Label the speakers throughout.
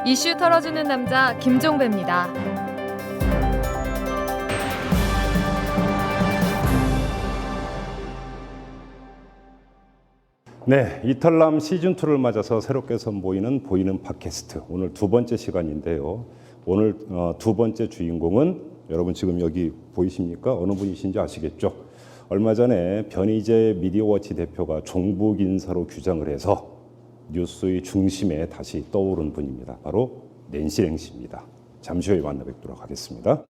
Speaker 1: 이슈 털어주는 남자 김종배입니다.
Speaker 2: 네, 이탈남 시즌2를 맞아서 새롭게 선보이는 보이는 팟캐스트, 오늘 두 번째 시간인데요. 오늘 두 번째 주인공은 여러분 지금 여기 보이십니까? 어느 분이신지 아시겠죠? 얼마 전에 변희재 미디어워치 대표가 종북 인사로 규정을 해서 뉴스의 중심에 다시 떠오른 분입니다. 바로 낸시랭 씨입니다. 잠시 후에 만나 뵙도록 하겠습니다.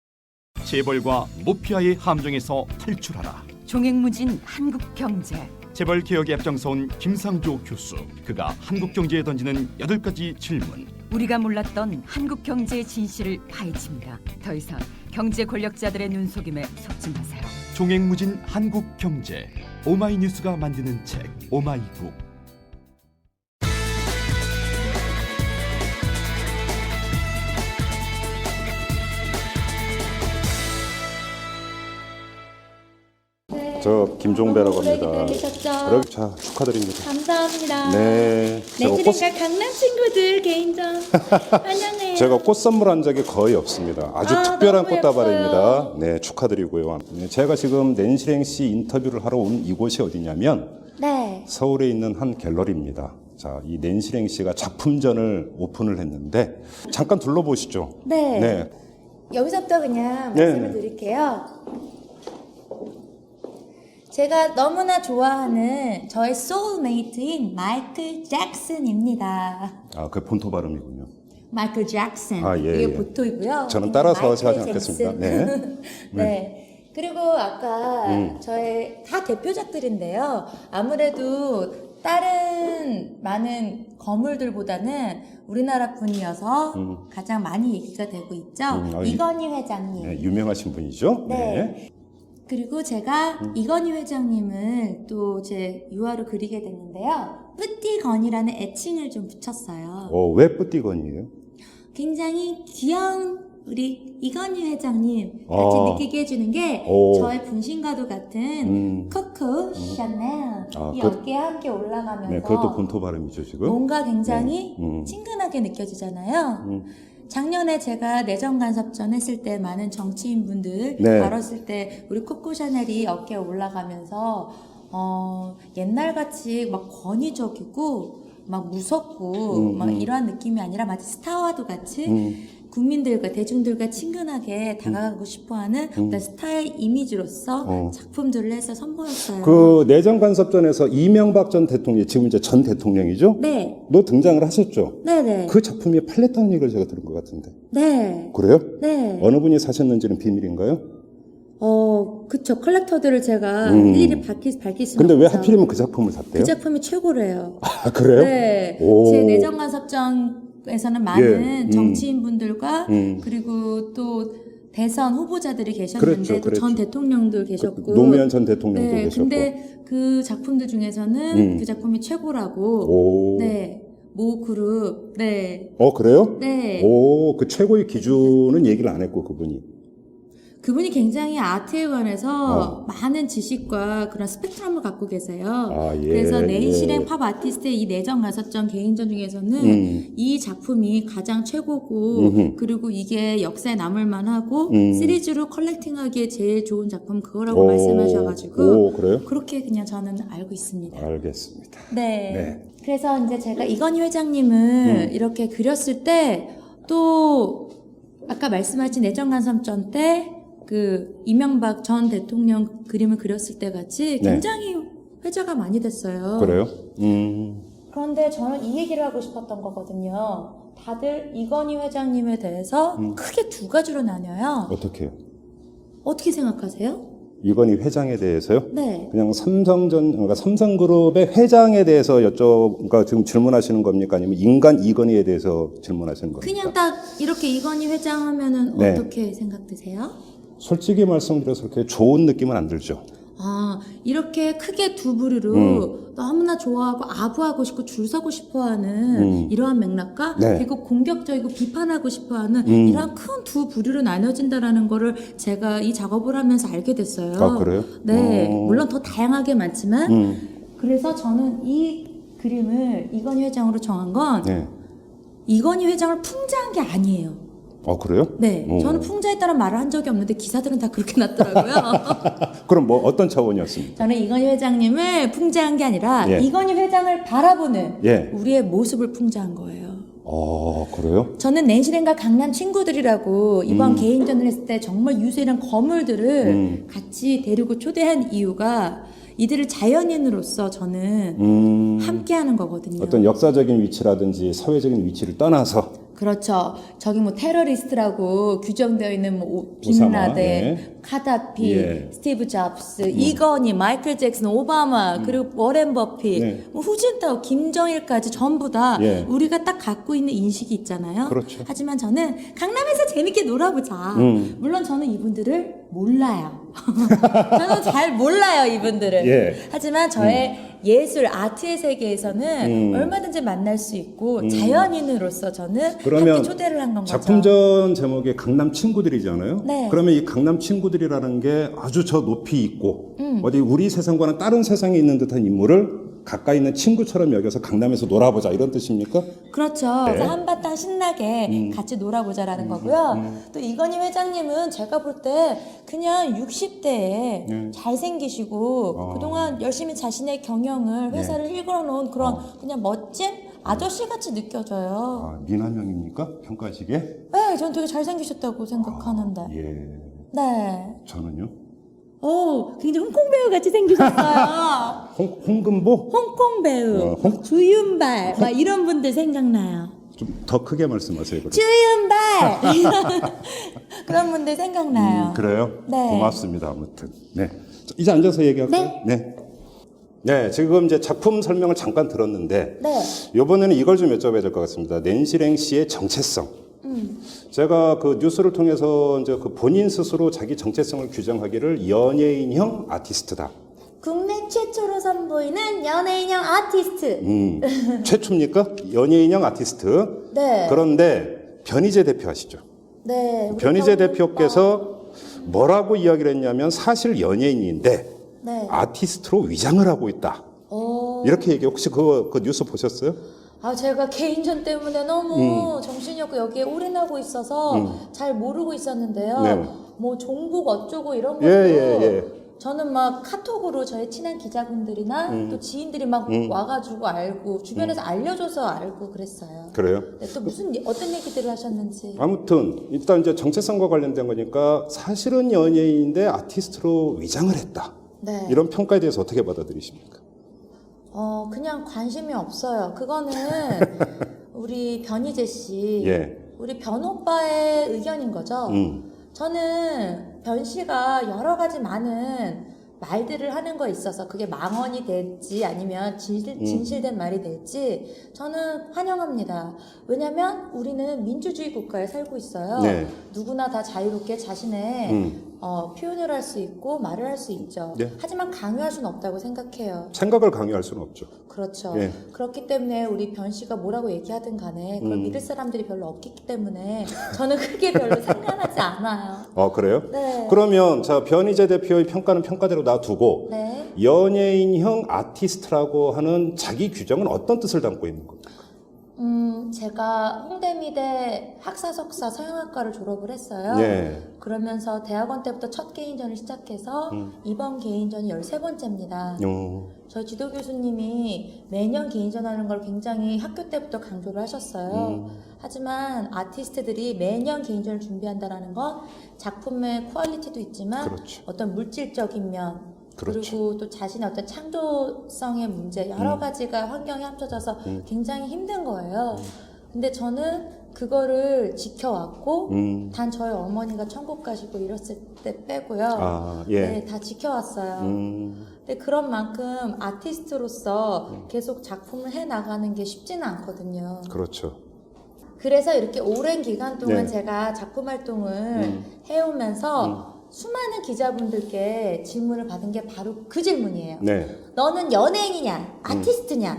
Speaker 3: 재벌과 모피아의 함정에서 탈출하라.
Speaker 4: 종횡무진 한국경제.
Speaker 3: 재벌 개혁에 앞장서온 김상조 교수. 그가 한국경제에 던지는 8가지 질문.
Speaker 4: 우리가 몰랐던 한국경제의 진실을 파헤칩니다. 더 이상 경제 권력자들의 눈속임에 속지 마세요.
Speaker 3: 종횡무진 한국경제. 오마이뉴스가 만드는 책 오마이북.
Speaker 2: 저 김종배라고 합니다.
Speaker 5: 기다리셨죠?
Speaker 2: 자, 축하드립니다.
Speaker 5: 감사합니다.
Speaker 2: 네,
Speaker 5: 내지랭가 강남 친구들 개인전 환영해요.
Speaker 2: 제가 꽃 선물한 적이 거의 없습니다. 아주 특별한
Speaker 5: 너무
Speaker 2: 꽃다발입니다. 네, 축하드리고요. 네, 제가 지금 낸시랭 씨 인터뷰를 하러 온 이곳이 어디냐면
Speaker 5: 네.
Speaker 2: 서울에 있는 한 갤러리입니다. 자, 이 낸시랭 씨가 작품전을 오픈을 했는데 잠깐 둘러보시죠.
Speaker 5: 네.
Speaker 2: 네.
Speaker 5: 여기서부터 그냥
Speaker 2: 네.
Speaker 5: 말씀을 드릴게요. 제가 너무나 좋아하는 저의 소울메이트인 마이클 잭슨입니다.
Speaker 2: 아, 그 본토 발음이군요.
Speaker 5: 마이클 잭슨.
Speaker 2: 아, 예,
Speaker 5: 이게
Speaker 2: 예.
Speaker 5: 보토이고요.
Speaker 2: 저는 따라서
Speaker 5: 마이클
Speaker 2: 하지 않겠습니다.
Speaker 5: 잭슨.
Speaker 2: 네.
Speaker 5: 네. 그리고 아까 저의 다 대표작들인데요. 아무래도 다른 많은 거물들보다는 우리나라 분이어서 가장 많이 얘기가 되고 있죠. 이건희 회장님.
Speaker 2: 네, 유명하신 분이죠.
Speaker 5: 네. 그리고 제가 이건희 회장님을 또 제 유화로 그리게 됐는데요. 뿌띠건이라는 애칭을 좀 붙였어요.
Speaker 2: 왜 뿌띠건이에요?
Speaker 5: 굉장히 귀여운 우리 이건희 회장님 같이 느끼게 해주는 게 저의 분신과도 같은 코코 샤넬 이 어깨에 함께 올라가면서
Speaker 2: 네, 그것도 본토 발음이죠 지금.
Speaker 5: 뭔가 굉장히 친근하게 느껴지잖아요. 작년에 제가 내정 간섭전 했을 때 많은 정치인분들
Speaker 2: 네.
Speaker 5: 다뤘을 때 우리 코코 샤넬이 어깨에 올라가면서 옛날같이 막 권위적이고 막 무섭고 막 이러한 느낌이 아니라 마치 스타와도 같이 국민들과 대중들과 친근하게 다가가고 싶어하는 어떤 스타의 이미지로서 작품들을 해서 선보였어요.
Speaker 2: 그 내정 간섭전에서 이명박 전 대통령, 지금 이제 전 대통령이죠?
Speaker 5: 네.
Speaker 2: 너 등장을 하셨죠?
Speaker 5: 네네.
Speaker 2: 그 작품이 팔렸다는 얘기를 제가 들은 것 같은데.
Speaker 5: 네.
Speaker 2: 그래요?
Speaker 5: 네.
Speaker 2: 어느 분이 사셨는지는 비밀인가요?
Speaker 5: 그쵸. 컬렉터들을 제가 일일이 밝힐 수는
Speaker 2: 근데 왜
Speaker 5: 없죠.
Speaker 2: 하필이면 그 작품을 샀대요?
Speaker 5: 그 작품이 최고래요.
Speaker 2: 아, 그래요?
Speaker 5: 네.
Speaker 2: 오.
Speaker 5: 제 내정 간섭전에서는 많은
Speaker 2: 예.
Speaker 5: 정치인분들과 그리고 또 대선 후보자들이 계셨는데
Speaker 2: 그렇죠,
Speaker 5: 또 전
Speaker 2: 그렇죠.
Speaker 5: 대통령도 계셨고
Speaker 2: 노무현 전 대통령도
Speaker 5: 네,
Speaker 2: 계셨고.
Speaker 5: 근데 그 작품들 중에서는 그 작품이 최고라고.
Speaker 2: 오.
Speaker 5: 네. 모 그룹. 네.
Speaker 2: 그래요?
Speaker 5: 네.
Speaker 2: 오, 그 최고의 기준은 얘기를 안 했고, 그분이.
Speaker 5: 그분이 굉장히 아트에 관해서 많은 지식과 그런 스펙트럼을 갖고 계세요.
Speaker 2: 아, 예,
Speaker 5: 그래서 내인실행
Speaker 2: 예.
Speaker 5: 팝 아티스트의 이 내정 가설전 개인전 중에서는 이 작품이 가장 최고고 그리고 이게 역사에 남을 만하고 시리즈로 컬렉팅하기에 제일 좋은 작품 그거라고 말씀하셔가지고
Speaker 2: 오, 그래요?
Speaker 5: 그렇게 그냥 저는 알고 있습니다.
Speaker 2: 알겠습니다.
Speaker 5: 네.
Speaker 2: 네.
Speaker 5: 그래서 이제 제가 이건희 회장님을 이렇게 그렸을 때 또 아까 말씀하신 내정 간섭전 때 그 이명박 전 대통령 그림을 그렸을 때 같이 굉장히 회자가 많이 됐어요.
Speaker 2: 그래요?
Speaker 5: 그런데 저는 이 얘기를 하고 싶었던 거거든요. 다들 이건희 회장님에 대해서 크게 두 가지로 나뉘어요.
Speaker 2: 어떻게 해요?
Speaker 5: 어떻게 생각하세요?
Speaker 2: 이건희 회장에 대해서요?
Speaker 5: 네.
Speaker 2: 그냥 그러니까 삼성그룹의 회장에 대해서 그러니까 지금 질문하시는 겁니까? 아니면 인간 이건희에 대해서 질문하시는 겁니까?
Speaker 5: 그냥 딱 이렇게 이건희 회장 하면은
Speaker 2: 네.
Speaker 5: 어떻게 생각드세요?
Speaker 2: 솔직히 말씀드려서 그렇게 좋은 느낌은 안 들죠.
Speaker 5: 이렇게 크게 두 부류로 너무나 좋아하고 아부하고 싶고 줄 서고 싶어하는 이러한 맥락과
Speaker 2: 네.
Speaker 5: 그리고 공격적이고 비판하고 싶어하는 이러한 큰 두 부류로 나눠진다라는 거를 제가 이 작업을 하면서 알게 됐어요.
Speaker 2: 아, 그래요?
Speaker 5: 네, 물론 더 다양하게 많지만 그래서 저는 이 그림을 이건희 회장으로 정한 건
Speaker 2: 네.
Speaker 5: 이건희 회장을 풍자한 게 아니에요.
Speaker 2: 그래요?
Speaker 5: 네,
Speaker 2: 오.
Speaker 5: 저는 풍자했다는 말을 한 적이 없는데 기사들은 다 그렇게 났더라고요.
Speaker 2: 그럼 뭐 어떤 차원이었습니까?
Speaker 5: 저는 이건희 회장님을 풍자한 게 아니라
Speaker 2: 예.
Speaker 5: 이건희 회장을 바라보는
Speaker 2: 예.
Speaker 5: 우리의 모습을 풍자한 거예요.
Speaker 2: 그래요?
Speaker 5: 저는 낸시랭과 강남 친구들이라고 이번 개인전을 했을 때 정말 유수이랑 거물들을 같이 데리고 초대한 이유가 이들을 자연인으로서 저는 함께하는 거거든요.
Speaker 2: 어떤 역사적인 위치라든지 사회적인 위치를 떠나서
Speaker 5: 그렇죠. 저기 뭐 테러리스트라고 규정되어 있는 뭐
Speaker 2: 오사마,
Speaker 5: 빈라덴,
Speaker 2: 예.
Speaker 5: 카다피,
Speaker 2: 예.
Speaker 5: 스티브 잡스, 이건희, 마이클 잭슨, 오바마, 그리고 워렌 버핏,
Speaker 2: 네.
Speaker 5: 뭐 후진타오, 김정일까지 전부 다
Speaker 2: 예.
Speaker 5: 우리가 딱 갖고 있는 인식이 있잖아요.
Speaker 2: 그렇죠.
Speaker 5: 하지만 저는 강남에서 재밌게 놀아보자. 물론 저는 이분들을 몰라요. 저는 잘 몰라요, 이분들을.
Speaker 2: 예.
Speaker 5: 하지만 저의 예술, 아트의 세계에서는 얼마든지 만날 수 있고 자연인으로서 저는
Speaker 2: 그러면
Speaker 5: 함께 초대를 한 건 거죠.
Speaker 2: 작품전 제목이 강남 친구들이잖아요.
Speaker 5: 네.
Speaker 2: 그러면 이 강남 친구들이라는 게 아주 저 높이 있고 어디 우리 세상과는 다른 세상에 있는 듯한 인물을 가까이 있는 친구처럼 여겨서 강남에서 놀아보자 이런 뜻입니까?
Speaker 5: 그렇죠.
Speaker 2: 네.
Speaker 5: 그래서 한바탕 신나게 같이 놀아보자라는 거고요. 또 이건희 회장님은 제가 볼 때 그냥 60대에 잘생기시고 그동안 열심히 자신의 경영을 회사를 이끌어 놓은 그런 그냥 멋진 아저씨 같이 느껴져요.
Speaker 2: 미남형입니까? 평가하시기에?
Speaker 5: 네, 전 되게 잘생기셨다고 생각하는데.
Speaker 2: 예.
Speaker 5: 네.
Speaker 2: 저는요?
Speaker 5: 오, 굉장히 홍콩 배우 같이 생기셨어요.
Speaker 2: 홍금보?
Speaker 5: 홍콩 배우, 주윤발, 막 이런 분들 생각나요.
Speaker 2: 좀 더 크게 말씀하세요. 그럼.
Speaker 5: 주윤발! 그런 분들 생각나요.
Speaker 2: 그래요?
Speaker 5: 네.
Speaker 2: 고맙습니다. 아무튼. 네. 자, 이제 앉아서 얘기할까요? 네. 네, 지금 이제 작품 설명을 잠깐 들었는데
Speaker 5: 네.
Speaker 2: 이번에는 이걸 좀 여쭤봐야 될 것 같습니다. 낸시랭 씨의 정체성. 제가 그 뉴스를 통해서 이제 그 본인 스스로 자기 정체성을 규정하기를 연예인형 아티스트다.
Speaker 5: 국내 최초로 선보이는 연예인형 아티스트.
Speaker 2: 최초입니까? 연예인형 아티스트.
Speaker 5: 네.
Speaker 2: 그런데 변희재 대표 아시죠?
Speaker 5: 네. 우리
Speaker 2: 변희재
Speaker 5: 평균
Speaker 2: 대표께서 뭐라고 이야기를 했냐면 사실 연예인인데
Speaker 5: 네.
Speaker 2: 아티스트로 위장을 하고 있다.
Speaker 5: 오.
Speaker 2: 이렇게 얘기 혹시 그 뉴스 보셨어요?
Speaker 5: 제가 개인전 때문에 너무 정신이 없고 여기에 올인하고 있어서 잘 모르고 있었는데요.
Speaker 2: 네.
Speaker 5: 뭐 종북 어쩌고 이런 것도
Speaker 2: 예.
Speaker 5: 저는 막 카톡으로 저희 친한 기자분들이나 또 지인들이 막 와가지고 알고 주변에서 알려줘서 알고 그랬어요.
Speaker 2: 그래요?
Speaker 5: 네, 또 어떤 얘기들을 하셨는지.
Speaker 2: 아무튼 일단 이제 정체성과 관련된 거니까 사실은 연예인인데 아티스트로 위장을 했다.
Speaker 5: 네.
Speaker 2: 이런 평가에 대해서 어떻게 받아들이십니까?
Speaker 5: 그냥 관심이 없어요. 그거는 우리 변희재 씨,
Speaker 2: 예.
Speaker 5: 우리 변 오빠의 의견인 거죠. 저는 변 씨가 여러 가지 많은 말들을 하는 거에 있어서 그게 망언이 될지 아니면 진실된 말이 될지 저는 환영합니다. 왜냐하면 우리는 민주주의 국가에 살고 있어요.
Speaker 2: 네.
Speaker 5: 누구나 다 자유롭게 자신의 표현을 할 수 있고 말을 할 수 있죠.
Speaker 2: 네.
Speaker 5: 하지만 강요할 수는 없다고 생각해요.
Speaker 2: 생각을 강요할 수는 없죠.
Speaker 5: 그렇죠.
Speaker 2: 예.
Speaker 5: 그렇기 때문에 우리 변 씨가 뭐라고 얘기하든 간에 그걸 믿을 사람들이 별로 없기 때문에 저는 그게 별로 상관하지 않아요.
Speaker 2: 그래요?
Speaker 5: 네.
Speaker 2: 그러면 자 변희재 대표의 평가는 평가대로 놔두고
Speaker 5: 네.
Speaker 2: 연예인형 아티스트라고 하는 자기 규정은 어떤 뜻을 담고 있는 겁니까?
Speaker 5: 제가 홍대미대 학사석사 서양학과를 졸업을 했어요.
Speaker 2: 네.
Speaker 5: 그러면서 대학원 때부터 첫 개인전을 시작해서 이번 개인전이 13번째입니다. 저희 지도 교수님이 매년 개인전 하는 걸 굉장히 학교 때부터 강조를 하셨어요. 하지만 아티스트들이 매년 개인전을 준비한다는 건 작품의 퀄리티도 있지만
Speaker 2: 그렇죠.
Speaker 5: 어떤 물질적인 면
Speaker 2: 그렇죠.
Speaker 5: 그리고 또 자신의 어떤 창조성의 문제 여러 가지가 환경이 합쳐져서 굉장히 힘든 거예요. 근데 저는 그거를 지켜왔고 단 저희 어머니가 천국 가시고 이랬을 때 빼고요.
Speaker 2: 예.
Speaker 5: 네, 다 지켜왔어요. 근데 그런 만큼 아티스트로서 계속 작품을 해나가는 게 쉽지는 않거든요.
Speaker 2: 그렇죠.
Speaker 5: 그래서 이렇게 오랜 기간 동안
Speaker 2: 네.
Speaker 5: 제가 작품 활동을 해오면서 수많은 기자분들께 질문을 받은 게 바로 그 질문이에요.
Speaker 2: 네.
Speaker 5: 너는 연예인이냐, 아티스트냐?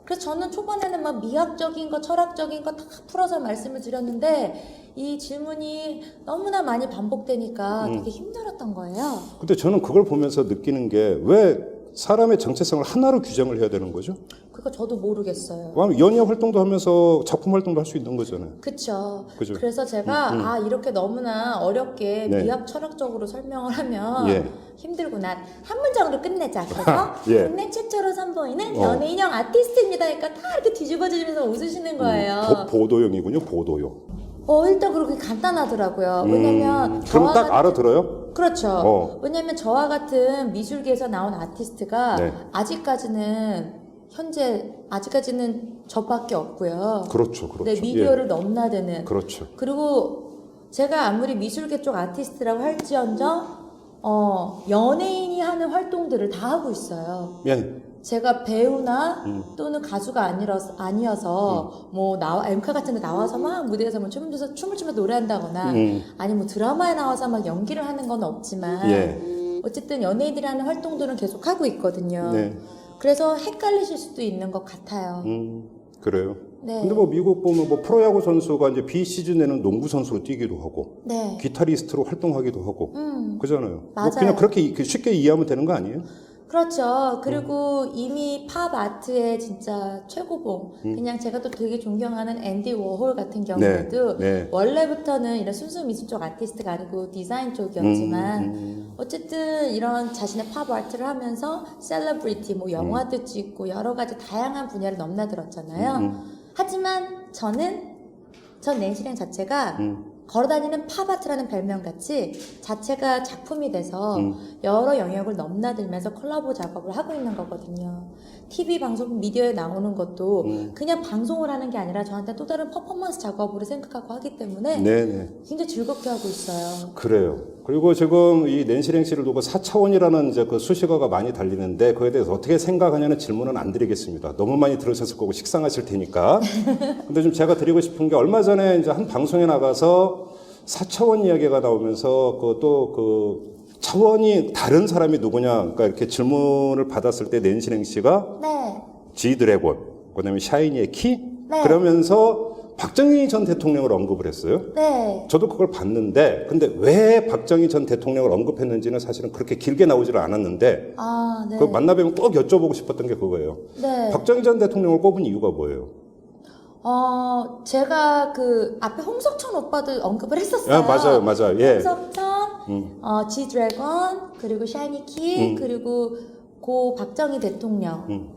Speaker 2: 그래서
Speaker 5: 저는 초반에는 막 미학적인 거, 철학적인 거 다 풀어서 말씀을 드렸는데 이 질문이 너무나 많이 반복되니까 되게 힘들었던 거예요.
Speaker 2: 근데 저는 그걸 보면서 느끼는 게 왜 사람의 정체성을 하나로 규정을 해야 되는 거죠?
Speaker 5: 그거 저도 모르겠어요.
Speaker 2: 그럼 연예 활동도 하면서 작품 활동도 할 수 있는 거잖아요.
Speaker 5: 그쵸.
Speaker 2: 그죠?
Speaker 5: 그래서 제가 이렇게 너무나 어렵게
Speaker 2: 네.
Speaker 5: 미학 철학적으로 설명을 하면
Speaker 2: 예.
Speaker 5: 힘들구나. 한 문장으로 끝내자. 그래서
Speaker 2: 예.
Speaker 5: 국내 최초로 선보이는 연예인형 아티스트입니다. 그러니까 다 이렇게 뒤집어지면서 웃으시는 거예요.
Speaker 2: 보도용이군요. 보도용.
Speaker 5: 일단 그렇게 간단하더라고요. 왜냐면
Speaker 2: 그럼
Speaker 5: 저와
Speaker 2: 딱 알아들어요?
Speaker 5: 그렇죠. 왜냐면 저와 같은 미술계에서 나온 아티스트가
Speaker 2: 네.
Speaker 5: 아직까지는 저밖에 없고요.
Speaker 2: 그렇죠.
Speaker 5: 네, 미디어를 넘나드는.
Speaker 2: 그렇죠.
Speaker 5: 그리고 제가 아무리 미술계 쪽 아티스트라고 할지언정 연예인이 하는 활동들을 다 하고 있어요.
Speaker 2: 예.
Speaker 5: 제가 배우나 또는 가수가 아니어서 뭐 엠카 같은 데 나와서 막 무대에서 뭐 춤을 추면서 노래한다거나 아니 뭐 드라마에 나와서 막 연기를 하는 건 없지만
Speaker 2: 예.
Speaker 5: 어쨌든 연예인들이 하는 활동들은 계속 하고 있거든요.
Speaker 2: 네.
Speaker 5: 그래서 헷갈리실 수도 있는 것 같아요.
Speaker 2: 그래요.
Speaker 5: 네.
Speaker 2: 근데 뭐 미국 보면 뭐 프로야구 선수가 이제 비시즌에는 농구 선수로 뛰기도 하고
Speaker 5: 네.
Speaker 2: 기타리스트로 활동하기도 하고 그잖아요.
Speaker 5: 맞아요.
Speaker 2: 뭐 그냥 그렇게 쉽게 이해하면 되는 거 아니에요?
Speaker 5: 그렇죠. 그리고 이미 팝 아트의 진짜 최고봉. 그냥 제가 또 되게 존경하는 앤디 워홀 같은 경우에도
Speaker 2: 네.
Speaker 5: 원래부터는 이런 순수 미술 쪽 아티스트가 아니고 디자인 쪽이었지만 어쨌든 이런 자신의 팝 아트를 하면서 셀러브리티, 뭐 영화도 찍고 여러 가지 다양한 분야를 넘나들었잖아요. 하지만 전 낸시랭 자체가 걸어다니는 팝아트라는 별명같이 자체가 작품이 돼서 여러 영역을 넘나들면서 콜라보 작업을 하고 있는 거거든요. TV 방송 미디어에 나오는 것도 그냥 방송을 하는 게 아니라 저한테 또 다른 퍼포먼스 작업으로 생각하고 하기 때문에
Speaker 2: 네네.
Speaker 5: 굉장히 즐겁게 하고 있어요.
Speaker 2: 그래요. 그리고 지금 이 낸시랭 씨를 두고 4차원이라는 이제 그 수식어가 많이 달리는데 그에 대해서 어떻게 생각하냐는 질문은 안 드리겠습니다. 너무 많이 들으셨을 거고 식상하실 테니까. 근데 좀 제가 드리고 싶은 게 얼마 전에 이제 한 방송에 나가서 4차원 이야기가 나오면서 그 차원이 다른 사람이 누구냐, 그러니까 이렇게 질문을 받았을 때 낸시랭 씨가
Speaker 5: 네.
Speaker 2: G-드래곤, 그다음에 샤이니의 키,
Speaker 5: 네.
Speaker 2: 그러면서 박정희 전 대통령을 언급을 했어요.
Speaker 5: 네.
Speaker 2: 저도 그걸 봤는데, 근데 왜 박정희 전 대통령을 언급했는지는 사실은 그렇게 길게 나오지를 않았는데,
Speaker 5: 아, 네.
Speaker 2: 그 만나뵈면 꼭 여쭤보고 싶었던 게 그거예요.
Speaker 5: 네.
Speaker 2: 박정희 전 대통령을 꼽은 이유가 뭐예요?
Speaker 5: 제가 그 앞에 홍석천 오빠도 언급을 했었어요.
Speaker 2: 아, 맞아요. 예.
Speaker 5: 홍석천, G-드래곤, 그리고 샤이니키, 그리고 고 박정희 대통령.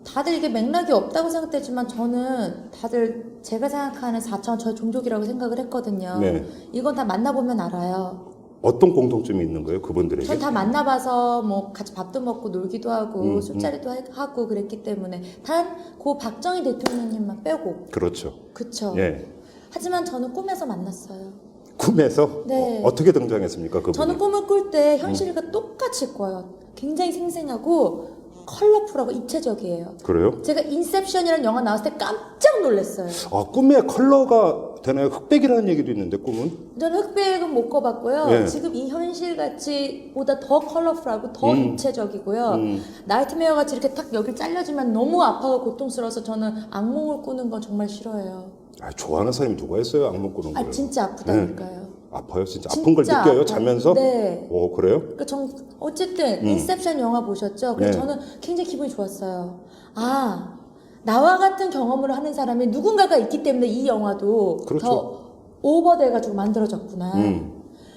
Speaker 5: 다들 이게 맥락이 없다고 생각되지만 저는 다들 제가 생각하는 4차원 저의 종족이라고 생각을 했거든요.
Speaker 2: 네.
Speaker 5: 이건 다 만나보면 알아요.
Speaker 2: 어떤 공통점이 있는 거예요, 그분들에게?
Speaker 5: 전 다 만나봐서 뭐 같이 밥도 먹고 놀기도 하고 술자리도 하고 그랬기 때문에 단 고 박정희 대통령님만 빼고.
Speaker 2: 그렇죠.
Speaker 5: 그쵸.
Speaker 2: 예.
Speaker 5: 하지만 저는 꿈에서 만났어요.
Speaker 2: 꿈에서
Speaker 5: 네.
Speaker 2: 어떻게 등장했습니까, 그분이?
Speaker 5: 저는 꿈을 꿀 때 현실과 똑같이 꿔요. 굉장히 생생하고 컬러풀하고 입체적이에요.
Speaker 2: 그래요?
Speaker 5: 제가 인셉션이라는 영화 나왔을 때 깜짝 놀랐어요.
Speaker 2: 아, 꿈에 컬러가 되나요? 흑백이라는 얘기도 있는데, 꿈은?
Speaker 5: 저는 흑백은 못 꿔봤고요.
Speaker 2: 네.
Speaker 5: 지금 이 현실같이 보다 더 컬러풀하고 더 입체적이고요. 나이트메어 같이 이렇게 탁 여기 잘려지면 너무 아파서 고통스러워서 저는 악몽을 꾸는 건 정말 싫어해요.
Speaker 2: 아, 좋아하는 사람이 누가 있어요, 악몽 꾸는 거예요?
Speaker 5: 진짜 아프다니까요.
Speaker 2: 아파요? 진짜 아픈 걸
Speaker 5: 진짜
Speaker 2: 느껴요,
Speaker 5: 아파요.
Speaker 2: 자면서?
Speaker 5: 네.
Speaker 2: 오, 그래요?
Speaker 5: 그러니까 어쨌든 인셉션 영화 보셨죠? 그래서
Speaker 2: 네.
Speaker 5: 저는 굉장히 기분이 좋았어요. 아, 나와 같은 경험을 하는 사람이 누군가가 있기 때문에 이 영화도
Speaker 2: 그렇죠.
Speaker 5: 더 오버돼가지고 만들어졌구나.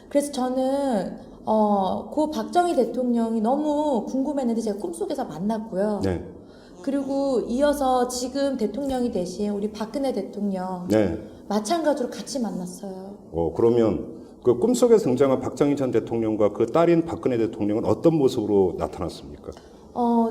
Speaker 5: 그래서 저는 고 박정희 대통령이 너무 궁금했는데 제가 꿈속에서 만났고요.
Speaker 2: 네.
Speaker 5: 그리고 이어서 지금 대통령이 되신 우리 박근혜 대통령
Speaker 2: 네.
Speaker 5: 마찬가지로 같이 만났어요.
Speaker 2: 그러면 그 꿈속에 등장한 박정희 전 대통령과 그 딸인 박근혜 대통령은 어떤 모습으로 나타났습니까?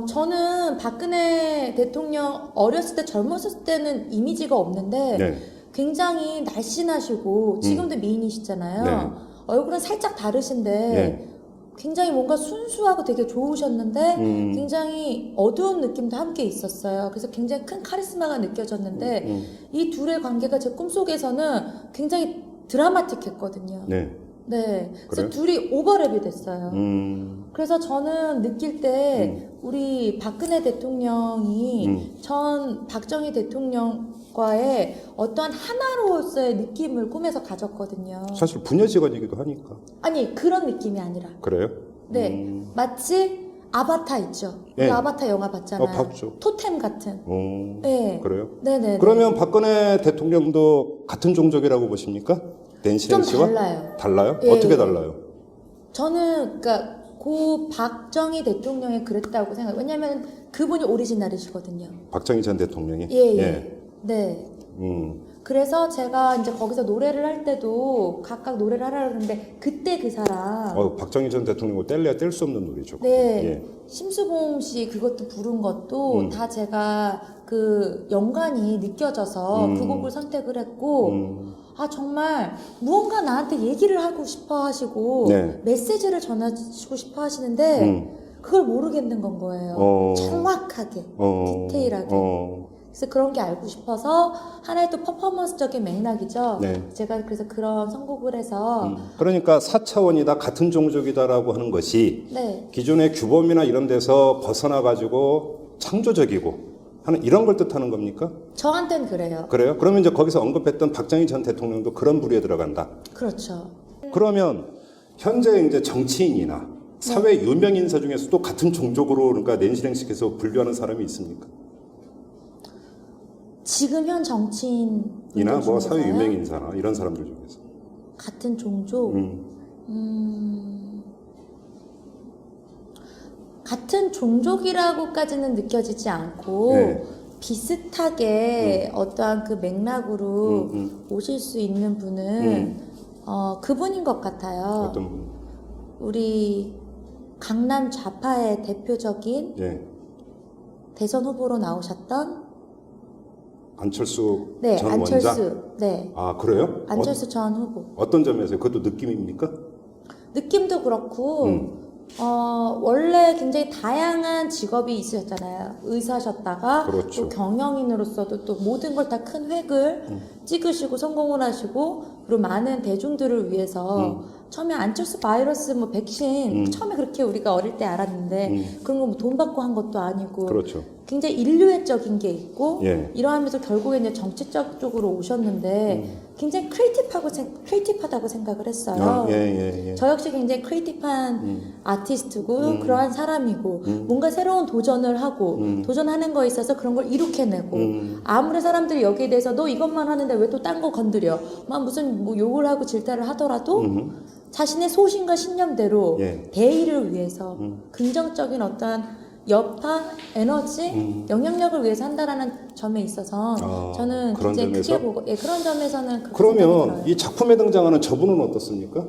Speaker 5: 저는 박근혜 대통령 어렸을 때 젊었을 때는 이미지가 없는데
Speaker 2: 네.
Speaker 5: 굉장히 날씬하시고 지금도 미인이시잖아요.
Speaker 2: 네.
Speaker 5: 얼굴은 살짝 다르신데
Speaker 2: 네.
Speaker 5: 굉장히 뭔가 순수하고 되게 좋으셨는데 굉장히 어두운 느낌도 함께 있었어요. 그래서 굉장히 큰 카리스마가 느껴졌는데 이 둘의 관계가 제 꿈속에서는 굉장히 드라마틱했거든요.
Speaker 2: 네.
Speaker 5: 네.
Speaker 2: 그래요?
Speaker 5: 그래서 둘이 오버랩이 됐어요. 그래서 저는 느낄 때 우리 박근혜 대통령이 전 박정희 대통령과의 어떠한 하나로서의 느낌을 꿈에서 가졌거든요.
Speaker 2: 사실 부녀지간이기도 하니까.
Speaker 5: 아니 그런 느낌이 아니라
Speaker 2: 그래요?
Speaker 5: 네 마치 아바타 있죠.
Speaker 2: 네.
Speaker 5: 그 아바타 영화 봤잖아요.
Speaker 2: 봤죠.
Speaker 5: 토템 같은.
Speaker 2: 네. 그래요?
Speaker 5: 네네.
Speaker 2: 그러면 박근혜 대통령도 같은 종족이라고 보십니까? 낸시랭
Speaker 5: 좀
Speaker 2: 씨와?
Speaker 5: 달라요.
Speaker 2: 달라요?
Speaker 5: 예,
Speaker 2: 어떻게
Speaker 5: 예.
Speaker 2: 달라요?
Speaker 5: 저는 그러니까 고 박정희 대통령이 그랬다고 생각해요. 왜냐하면 그분이 오리지널이시거든요.
Speaker 2: 박정희 전 대통령이?
Speaker 5: 예. 네.
Speaker 2: 음.
Speaker 5: 그래서 제가 이제 거기서 노래를 할 때도 각각 노래를 하라 그러는데 그때 그 사람
Speaker 2: 박정희 전 대통령을 뗄래야 뗄 수 없는 노래죠.
Speaker 5: 네.
Speaker 2: 예.
Speaker 5: 심수봉 씨 그것도 부른 것도 다 제가 그 연관이 느껴져서 그 곡을 선택을 했고 아 정말 무언가 나한테 얘기를 하고 싶어 하시고
Speaker 2: 네.
Speaker 5: 메시지를 전하시고 싶어 하시는데 그걸 모르겠는 건 거예요. 정확하게 디테일하게 그래서 그런 게 알고 싶어서 하나의 또 퍼포먼스적인 맥락이죠.
Speaker 2: 네.
Speaker 5: 제가 그래서 그런 선곡을 해서
Speaker 2: 그러니까 4차원이다, 같은 종족이다라고 하는 것이
Speaker 5: 네.
Speaker 2: 기존의 규범이나 이런 데서 벗어나 가지고 창조적이고 하는 이런 걸 뜻하는 겁니까?
Speaker 5: 저한테는 그래요.
Speaker 2: 그래요? 그러면 이제 거기서 언급했던 박정희 전 대통령도 그런 부류에 들어간다.
Speaker 5: 그렇죠.
Speaker 2: 그러면 현재 이제 정치인이나 사회 유명 인사 중에서도 같은 종족으로 그러니까 낸시랭식에서 분류하는 사람이 있습니까?
Speaker 5: 지금 현 정치인
Speaker 2: 이나 뭐
Speaker 5: 중에서요?
Speaker 2: 사회 유명 인사나 이런 사람들 중에서.
Speaker 5: 같은 종족 같은 종족이라고까지는 느껴지지 않고
Speaker 2: 네.
Speaker 5: 비슷하게 어떠한 그 맥락으로 오실 수 있는 분은 그분인 것 같아요.
Speaker 2: 어떤 분?
Speaker 5: 우리 강남 좌파의 대표적인
Speaker 2: 예.
Speaker 5: 대선 후보로 나오셨던
Speaker 2: 안철수
Speaker 5: 네,
Speaker 2: 전
Speaker 5: 안철수.
Speaker 2: 원장.
Speaker 5: 네.
Speaker 2: 아 그래요?
Speaker 5: 안철수 전 후보.
Speaker 2: 어떤 점에서요? 그것도 느낌입니까?
Speaker 5: 느낌도 그렇고 원래 굉장히 다양한 직업이 있으셨잖아요. 의사셨다가
Speaker 2: 그렇죠.
Speaker 5: 또 경영인으로서도 또 모든 걸 다 큰 획을 찍으시고 성공을 하시고 그리고 많은 대중들을 위해서 처음에 안철수 바이러스 뭐 백신 처음에 그렇게 우리가 어릴 때 알았는데 그런 거 뭐 돈 받고 한 것도 아니고
Speaker 2: 그렇죠.
Speaker 5: 굉장히 인류애적인 게 있고
Speaker 2: 예.
Speaker 5: 이러하면서 결국에 이제 정치적 쪽으로 오셨는데 굉장히 크리에이티브하다고 생각을 했어요.
Speaker 2: 예.
Speaker 5: 저 역시 굉장히 크리에이티브한 아티스트고 그러한 사람이고 뭔가 새로운 도전을 하고 도전하는 거에 있어서 그런 걸 이룩해내고 아무리 사람들이 여기에 대해서 너 이것만 하는데 왜 또 딴 거 건드려 막 무슨 뭐 욕을 하고 질타를 하더라도 자신의 소신과 신념대로
Speaker 2: 예.
Speaker 5: 대의를 위해서 긍정적인 어떠한 여파, 에너지, 영향력을 위해서 한다라는 점에 있어서 저는
Speaker 2: 그런
Speaker 5: 굉장히
Speaker 2: 점에서?
Speaker 5: 크게 보고 그런 점에서는 그렇게 생각이
Speaker 2: 그러면
Speaker 5: 들어요.
Speaker 2: 이 작품에 등장하는 저분은 어떻습니까?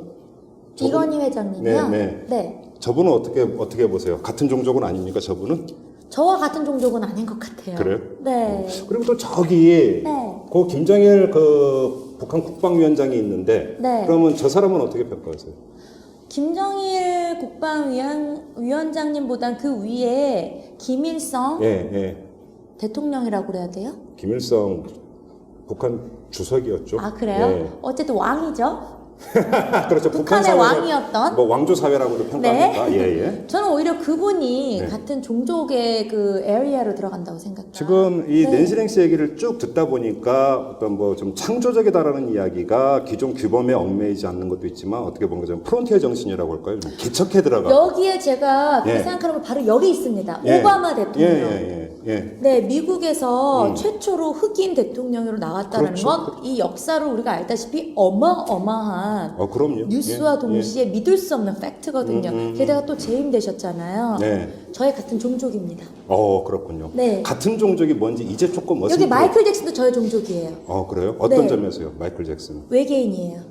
Speaker 5: 이건희 회장님이요?
Speaker 2: 네. 저분은 어떻게 보세요? 같은 종족은 아닙니까? 저분은?
Speaker 5: 저와 같은 종족은 아닌 것 같아요.
Speaker 2: 그래요?
Speaker 5: 네.
Speaker 2: 그리고 또 저기
Speaker 5: 네.
Speaker 2: 그 김정일 그 북한 국방위원장이 있는데
Speaker 5: 네.
Speaker 2: 그러면 저 사람은 어떻게 평가하세요?
Speaker 5: 김정일 국방위원장님보단 그 위에 김일성
Speaker 2: 예.
Speaker 5: 대통령이라고 그래야 돼요?
Speaker 2: 김일성 북한 주석이었죠.
Speaker 5: 아 그래요?
Speaker 2: 예.
Speaker 5: 어쨌든 왕이죠.
Speaker 2: 그렇죠.
Speaker 5: 북한의 왕이었던?
Speaker 2: 뭐 왕조 사회라고도 평가합니다. 예.
Speaker 5: 저는 오히려 그분이
Speaker 2: 네.
Speaker 5: 같은 종족의 그 에리아로 들어간다고 생각해요.
Speaker 2: 지금 이
Speaker 5: 네.
Speaker 2: 낸시랭 씨 얘기를 쭉 듣다 보니까 어떤 뭐 좀 창조적이다라는 이야기가 기존 규범에 얽매이지 않는 것도 있지만 어떻게 보면 좀 프론티어 정신이라고 할까요? 좀 개척해 들어가.
Speaker 5: 여기에 제가
Speaker 2: 예.
Speaker 5: 생각하는 건 바로 여기 있습니다.
Speaker 2: 예.
Speaker 5: 오바마 대통령.
Speaker 2: 예.
Speaker 5: 네, 미국에서 최초로 흑인 대통령으로 나왔다는
Speaker 2: 그렇죠.
Speaker 5: 건 이 역사를 우리가 알다시피 어마어마한
Speaker 2: 그럼요.
Speaker 5: 뉴스와
Speaker 2: 예.
Speaker 5: 동시에 믿을 수 없는 팩트거든요. 게다가 또 재임 되셨잖아요.
Speaker 2: 네.
Speaker 5: 저희 같은 종족입니다.
Speaker 2: 그렇군요.
Speaker 5: 네.
Speaker 2: 같은 종족이 뭔지 이제 조금
Speaker 5: 여기 마이클 잭슨도 저의 종족이에요.
Speaker 2: 그래요? 어떤
Speaker 5: 네.
Speaker 2: 점에서요? 마이클 잭슨.
Speaker 5: 외계인이에요.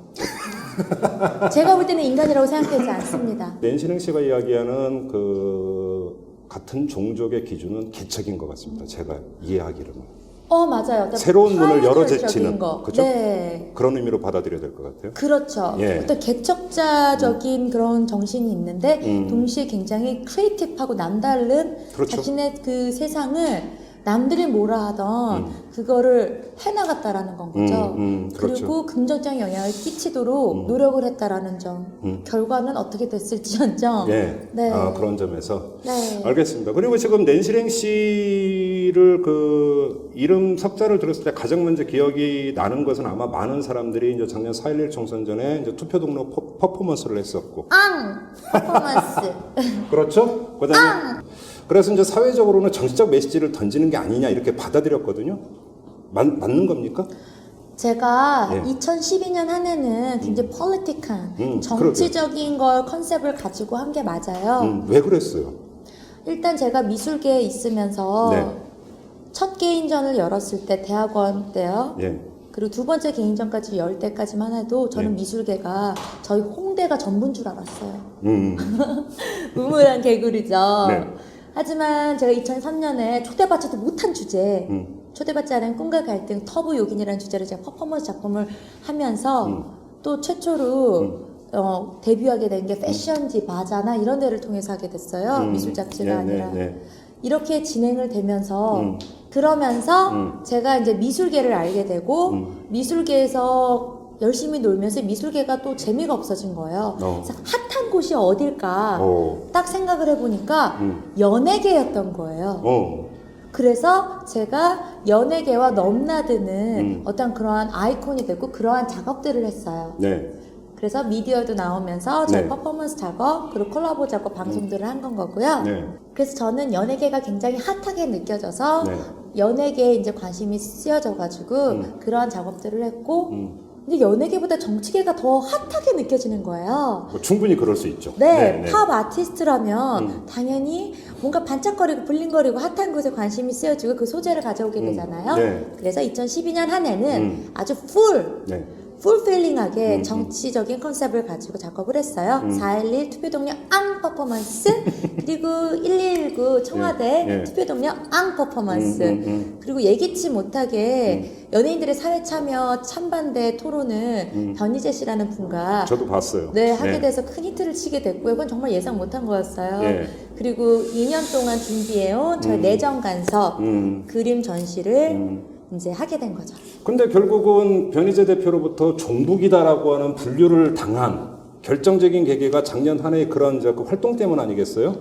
Speaker 5: 제가 볼 때는 인간이라고 생각하지 않습니다.
Speaker 2: 낸시랭 씨가 이야기하는 그 같은 종족의 기준은 개척인 것 같습니다. 제가 이해하기로는.
Speaker 5: 맞아요.
Speaker 2: 새로운 문을 열어
Speaker 5: 파이어니어적인
Speaker 2: 제치는
Speaker 5: 거.
Speaker 2: 그죠?
Speaker 5: 네.
Speaker 2: 그런 의미로 받아들여야 될 것 같아요.
Speaker 5: 그렇죠.
Speaker 2: 예.
Speaker 5: 어떤 개척자적인 그런 정신이 있는데 동시에 굉장히 크리에이티브하고 남다른
Speaker 2: 그렇죠.
Speaker 5: 자신의 그 세상을 남들이 뭐라 하던 그거를 해나갔다라는 건 거죠.
Speaker 2: 그렇죠.
Speaker 5: 그리고 긍정적인 영향을 끼치도록 노력을 했다라는 점. 결과는 어떻게 됐을지언정.
Speaker 2: 예.
Speaker 5: 네.
Speaker 2: 아, 그런 점에서.
Speaker 5: 네.
Speaker 2: 알겠습니다. 그리고 지금 낸시랭 씨를 그 이름 석자를 들었을 때 가장 먼저 기억이 나는 것은 아마 많은 사람들이 이제 작년 4.11 총선 전에 이제 투표 동료 퍼포먼스를 했었고.
Speaker 5: 퍼포먼스.
Speaker 2: 그렇죠? 그다음에 그래서 이제 사회적으로는 정치적 메시지를 던지는 게 아니냐 이렇게 받아들였거든요. 맞는 겁니까?
Speaker 5: 제가
Speaker 2: 예.
Speaker 5: 2012년 한 해는 굉장히 폴리틱한 정치적인 걸 컨셉을 가지고 한 게 맞아요.
Speaker 2: 왜 그랬어요?
Speaker 5: 일단 제가 미술계에 있으면서
Speaker 2: 네.
Speaker 5: 첫 개인전을 열었을 때 대학원 때요.
Speaker 2: 예.
Speaker 5: 그리고 두 번째 개인전까지 열 때까지만 해도 저는
Speaker 2: 네.
Speaker 5: 미술계가 저희 홍대가 전부인 줄 알았어요.
Speaker 2: 음.
Speaker 5: 우물한 개구리죠.
Speaker 2: 네.
Speaker 5: 하지만 제가 2003년에 초대받지도 못한 주제, 초대받지 않은 꿈과 갈등, 터부 요긴이라는 주제로 제가 퍼포먼스 작품을 하면서 또 최초로 데뷔하게 된 게 패션지, 바자나 이런 데를 통해서 하게 됐어요. 미술 잡지가
Speaker 2: 네,
Speaker 5: 아니라.
Speaker 2: 네.
Speaker 5: 이렇게 진행을 되면서 그러면서 제가 이제 미술계를 알게 되고 미술계에서 열심히 놀면서 미술계가 또 재미가 없어진 거예요. 그래서 핫한 곳이 어딜까 딱 생각을 해보니까 연예계였던 거예요. 그래서 제가 연예계와 넘나드는 어떤 그러한 아이콘이 되고 그러한 작업들을 했어요.
Speaker 2: 네.
Speaker 5: 그래서 미디어도 나오면서 저희
Speaker 2: 네.
Speaker 5: 퍼포먼스 작업 그리고 콜라보 작업 방송들을 한 건 거고요.
Speaker 2: 네.
Speaker 5: 그래서 저는 연예계가 굉장히 핫하게 느껴져서
Speaker 2: 네.
Speaker 5: 연예계에 이제 관심이 쓰여져가지고 그러한 작업들을 했고 근데 연예계보다 정치계가 더 핫하게 느껴지는 거예요.
Speaker 2: 뭐 충분히 그럴 수 있죠.
Speaker 5: 네, 팝 아티스트라면 당연히 뭔가 반짝거리고 블링거리고 핫한 곳에 관심이 쓰여지고 그 소재를 가져오게 되잖아요.
Speaker 2: 네.
Speaker 5: 그래서 2012년 한 해는 아주
Speaker 2: 네.
Speaker 5: 풀필링하게 정치적인 컨셉을 가지고 작업을 했어요. 4.11 투표동료 앙 퍼포먼스 그리고 119 청와대
Speaker 2: 예, 예.
Speaker 5: 투표동료 앙 퍼포먼스 그리고 예기치 못하게 연예인들의 사회 참여 찬반대 토론을 변희재 씨라는 분과
Speaker 2: 저도 봤어요.
Speaker 5: 네, 하게 돼서 큰 히트를 치게 됐고요. 그건 정말 예상 못한 거였어요.
Speaker 2: 예.
Speaker 5: 그리고 2년 동안 준비해온 저희 내정 간섭 그림 전시를 이제 하게 된 거죠.
Speaker 2: 근데 결국은 변희재 대표로부터 종북이다라고 하는 분류를 당한 결정적인 계기가 작년 한 해의 그런 이제 그 활동 때문 아니겠어요?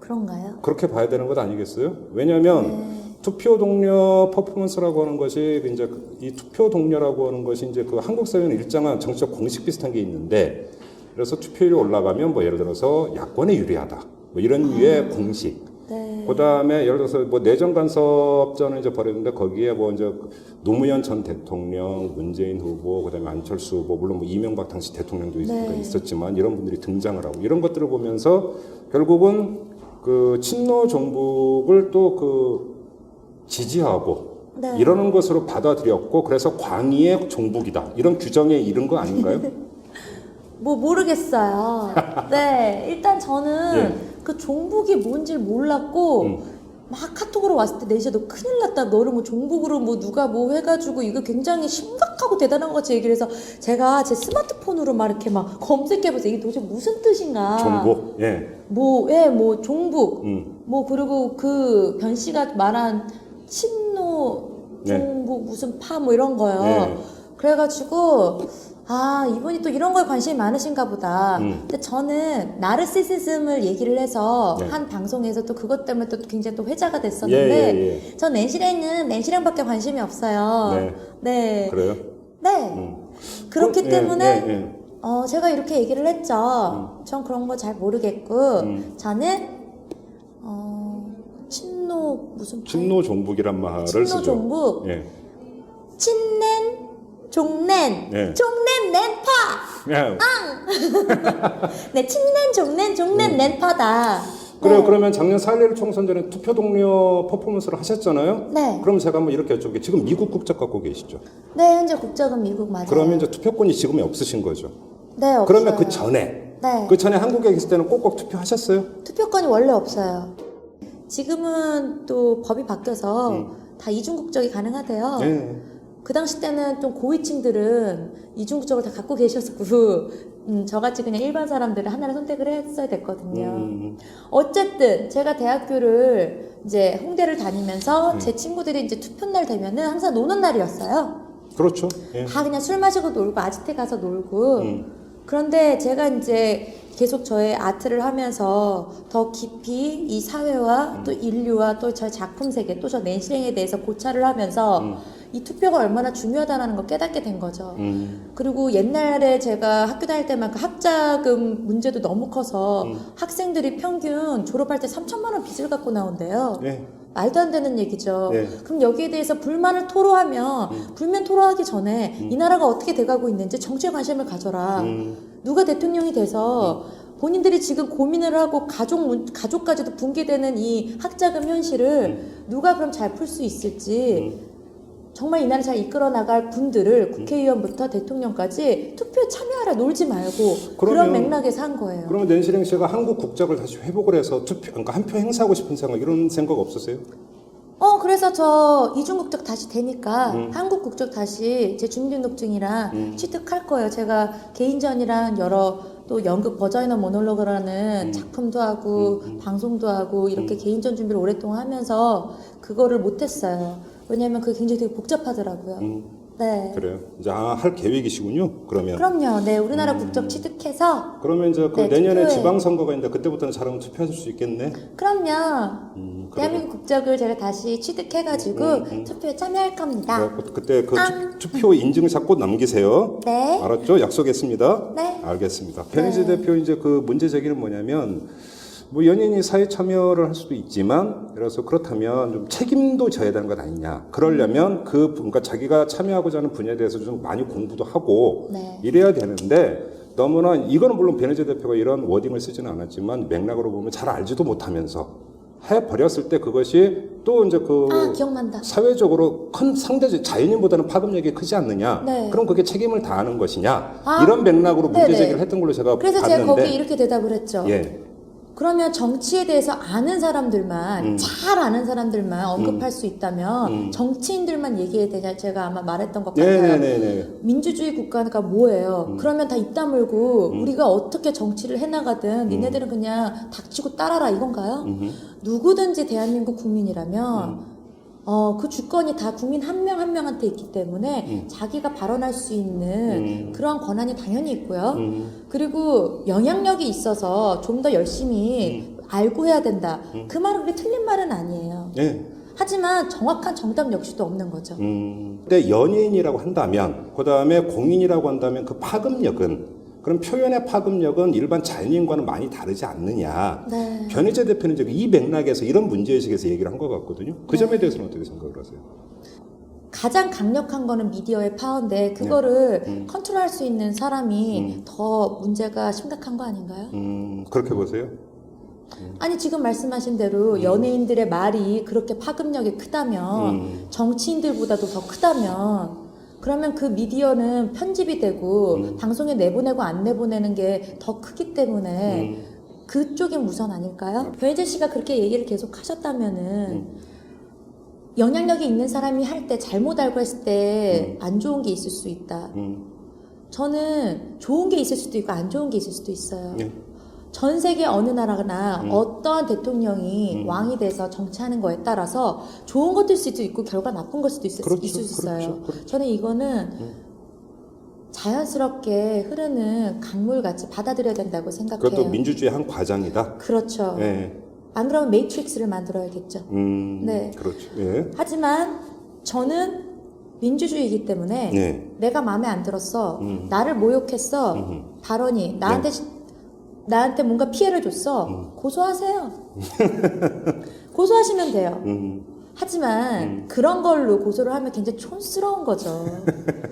Speaker 5: 그런가요?
Speaker 2: 그렇게 봐야 되는 것 아니겠어요? 왜냐하면 투표 동료 퍼포먼스라고 하는 것이 이제 이 투표 동료라고 하는 것이 이제 그 한국 사회는 일정한 정치적 공식 비슷한 게 있는데 그래서 투표율이 올라가면 뭐 예를 들어서 야권에 유리하다 뭐 이런 류의 공식.
Speaker 5: 네.
Speaker 2: 그다음에 예를 들어서 뭐 내정 간섭전을 이제 벌였는데 거기에 뭐 이제 노무현 전 대통령, 문재인 후보, 그다음에 안철수 후보, 물론 뭐 이명박 당시 대통령도 있었지만 이런 분들이 등장을 하고 이런 것들을 보면서 결국은 그 친노 정북을 또 그 지지하고 이러는 것으로 받아들였고 그래서 광의의 종북이다 이런 규정에 이른 거 아닌가요?
Speaker 5: 뭐 모르겠어요. 네, 일단 저는 그 종북이 뭔지 몰랐고 막 카톡으로 왔을 때 내시야 너 큰일 났다. 너를 뭐 종북으로 뭐 누가 뭐 해가지고 이거 굉장히 심각하고 대단한 거지 얘기를 해서 제가 제 스마트폰으로 막 이렇게 막 검색해보세요. 이게 도대체 무슨 뜻인가?
Speaker 2: 종북, 예.
Speaker 5: 뭐 종북, 뭐 그리고 그 변 씨가 말한 친노 종북 무슨 파 뭐 이런 거요. 그래가지고 아 이분이 또 이런 거에 관심이 많으신가 보다. 근데 저는 나르시시즘을 얘기를 해서 한 방송에서 또 그것 때문에 또 굉장히 또 회자가 됐었는데 전 낸시랭은 낸시랭밖에 관심이 없어요. 네.
Speaker 2: 그래요?
Speaker 5: 네. 그렇기 때문에
Speaker 2: 예.
Speaker 5: 제가 이렇게 얘기를 했죠. 전 그런 거 잘 모르겠고 저는 친노 무슨
Speaker 2: 친노 종북이란 말을
Speaker 5: 친노
Speaker 2: 쓰죠.
Speaker 5: 종북
Speaker 2: 예.
Speaker 5: 친넨 종넨
Speaker 2: 네.
Speaker 5: 종넨 낸파
Speaker 2: 예.
Speaker 5: 네 친넨 종넨 낸파다.
Speaker 2: 그래요. 그러면 작년 4.11 총선 전에 투표 동료 퍼포먼스를 하셨잖아요.
Speaker 5: 네.
Speaker 2: 그럼 제가 한번 이렇게 여쭤볼게요. 지금 미국 국적 갖고 계시죠?
Speaker 5: 네, 현재 국적은 미국 맞아요.
Speaker 2: 그러면 이제 투표권이 지금은 없으신 거죠?
Speaker 5: 네, 없어요.
Speaker 2: 그러면 그 전에
Speaker 5: 네.
Speaker 2: 그 전에 한국에 계실 때는 꼭꼭 투표하셨어요?
Speaker 5: 투표권이 원래 없어요. 지금은 또 법이 바뀌어서 다 이중 국적이 가능하대요.
Speaker 2: 네.
Speaker 5: 그 당시 때는 좀 고위층들은 이중국적을 다 갖고 계셨고 저같이 그냥 일반 사람들은 하나를 선택을 했어야 됐거든요. 어쨌든 제가 대학교를 이제 홍대를 다니면서 제 친구들이 이제 투표날 되면은 항상 노는 날이었어요.
Speaker 2: 그렇죠. 예.
Speaker 5: 다 그냥 술 마시고 놀고 아지트 가서 놀고. 그런데 제가 이제 계속 저의 아트를 하면서 더 깊이 이 사회와 또 인류와 또 저 작품 세계 또 저 내실행에 대해서 고찰을 하면서 이 투표가 얼마나 중요하다는 걸 깨닫게 된 거죠. 그리고 옛날에 제가 학교 다닐 때만 그 학자금 문제도 너무 커서 학생들이 평균 졸업할 때 3천만 원 빚을 갖고 나온대요.
Speaker 2: 예.
Speaker 5: 말도 안 되는 얘기죠.
Speaker 2: 네.
Speaker 5: 그럼 여기에 대해서 불만을 토로하면 불면 토로하기 전에 이 나라가 어떻게 돼가고 있는지 정치에 관심을 가져라. 누가 대통령이 돼서 본인들이 지금 고민을 하고 가족까지도 붕괴되는 이 학자금 현실을 누가 그럼 잘 풀 수 있을지 정말 이 나라를 잘 이끌어 나갈 분들을 국회의원부터 대통령까지 투표에 참여하라 놀지 말고 그런 맥락에서 한 거예요.
Speaker 2: 그러면 낸시랭 씨가 한국 국적을 다시 회복을 해서 그러니까 한 표 행사하고 싶은 생각 이런 생각 없으세요?
Speaker 5: 그래서 저 이중국적 다시 되니까 한국 국적 다시 제 주민등록증이랑 취득할 거예요. 제가 개인전이랑 여러 또 연극 버저이너 모놀로그라는 작품도 하고 방송도 하고 이렇게 개인전 준비를 오랫동안 하면서 그거를 못했어요. 왜냐하면 그게 굉장히 되게 복잡하더라고요. 네.
Speaker 2: 그래요. 이제 할 계획이시군요. 그러면.
Speaker 5: 그럼요. 네, 우리나라 국적 취득해서.
Speaker 2: 그러면 이제 그
Speaker 5: 네,
Speaker 2: 내년에
Speaker 5: 투표에.
Speaker 2: 지방선거가 있는데 그때부터는 잘하면 투표하실 수 있겠네.
Speaker 5: 그럼요. 대한민국 국적을 제가 다시 취득해가지고 투표에 참여할 겁니다.
Speaker 2: 그때 그 투표 인증샷 꼭 남기세요.
Speaker 5: 네.
Speaker 2: 알았죠? 약속했습니다.
Speaker 5: 네.
Speaker 2: 알겠습니다. 변희재 대표 이제 그 문제 제기는 뭐냐면 뭐 연예인이 사회 참여를 할 수도 있지만 그래서 그렇다면 좀 책임도 져야 되는 것 아니냐. 그러려면 그러니까 자기가 참여하고자 하는 분야에 대해서 좀 많이 공부도 하고
Speaker 5: 네.
Speaker 2: 이래야 되는데 너무나 이거는 물론 변희재 대표가 이런 워딩을 쓰지는 않았지만 맥락으로 보면 잘 알지도 못하면서 해버렸을 때 그것이 또 이제 그
Speaker 5: 기억난다.
Speaker 2: 사회적으로 큰 상대적 자연인보다는 파급력이 크지 않느냐.
Speaker 5: 네.
Speaker 2: 그럼 그게 책임을 다하는 것이냐. 이런 맥락으로 문제
Speaker 5: 네네.
Speaker 2: 제기를 했던 걸로 제가
Speaker 5: 그래서
Speaker 2: 봤는데.
Speaker 5: 제가 거기에 이렇게 대답을 했죠.
Speaker 2: 예.
Speaker 5: 그러면 정치에 대해서 아는 사람들만 잘 아는 사람들만 언급할 수 있다면 정치인들만 얘기해야 되냐 제가 아마 말했던 것 같아요.
Speaker 2: 네네네.
Speaker 5: 민주주의 국가가 뭐예요? 그러면 다 입 다물고 우리가 어떻게 정치를 해나가든 니네들은 그냥 닥치고 따라라 이건가요? 누구든지 대한민국 국민이라면 그 주권이 다 국민 한 명 한 명한테 있기 때문에 자기가 발언할 수 있는 그런 권한이 당연히 있고요. 그리고 영향력이 있어서 좀 더 열심히 알고 해야 된다. 그 말은 그게 틀린 말은 아니에요.
Speaker 2: 예.
Speaker 5: 하지만 정확한 정답 역시도 없는 거죠.
Speaker 2: 근데 연예인이라고 한다면, 그 다음에 공인이라고 한다면 그 파급력은 그럼 표현의 파급력은 일반 자연인과는 많이 다르지 않느냐.
Speaker 5: 네.
Speaker 2: 변희재 대표는 이제 이 맥락에서 이런 문제의식에서 얘기를 한 것 같거든요. 그 점에 대해서는 어떻게 생각을 하세요?
Speaker 5: 가장 강력한 거는 미디어의 파워인데 그거를 컨트롤할 수 있는 사람이 더 문제가 심각한 거 아닌가요?
Speaker 2: 그렇게 보세요?
Speaker 5: 아니 지금 말씀하신 대로 연예인들의 말이 그렇게 파급력이 크다면 정치인들보다도 더 크다면 그러면 그 미디어는 편집이 되고 방송에 내보내고 안 내보내는 게 더 크기 때문에 그쪽이 우선 아닐까요? 변희재 씨가 그렇게 얘기를 계속 하셨다면은 영향력이 있는 사람이 할 때 잘못 알고 했을 때 안 좋은 게 있을 수 있다. 저는 좋은 게 있을 수도 있고 안 좋은 게 있을 수도 있어요.
Speaker 2: 네.
Speaker 5: 전 세계 어느 나라나 어떠한 대통령이 왕이 돼서 정치하는 거에 따라서 좋은 것일 수도 있고 결과 나쁜 걸 수도 있을 수 있어요.
Speaker 2: 그렇죠.
Speaker 5: 저는 이거는 자연스럽게 흐르는 강물같이 받아들여야 된다고 생각해요.
Speaker 2: 그것도 민주주의의 한 과정이다.
Speaker 5: 그렇죠.
Speaker 2: 예.
Speaker 5: 안 그러면 매트릭스를 만들어야겠죠. 네.
Speaker 2: 그렇죠. 예.
Speaker 5: 하지만 저는 민주주의이기 때문에
Speaker 2: 네.
Speaker 5: 내가 마음에 안 들었어. 나를 모욕했어. 발언이 나한테 뭔가 피해를 줬어. 고소하세요. 고소하시면 돼요. 하지만 그런 걸로 고소를 하면 굉장히 촌스러운 거죠.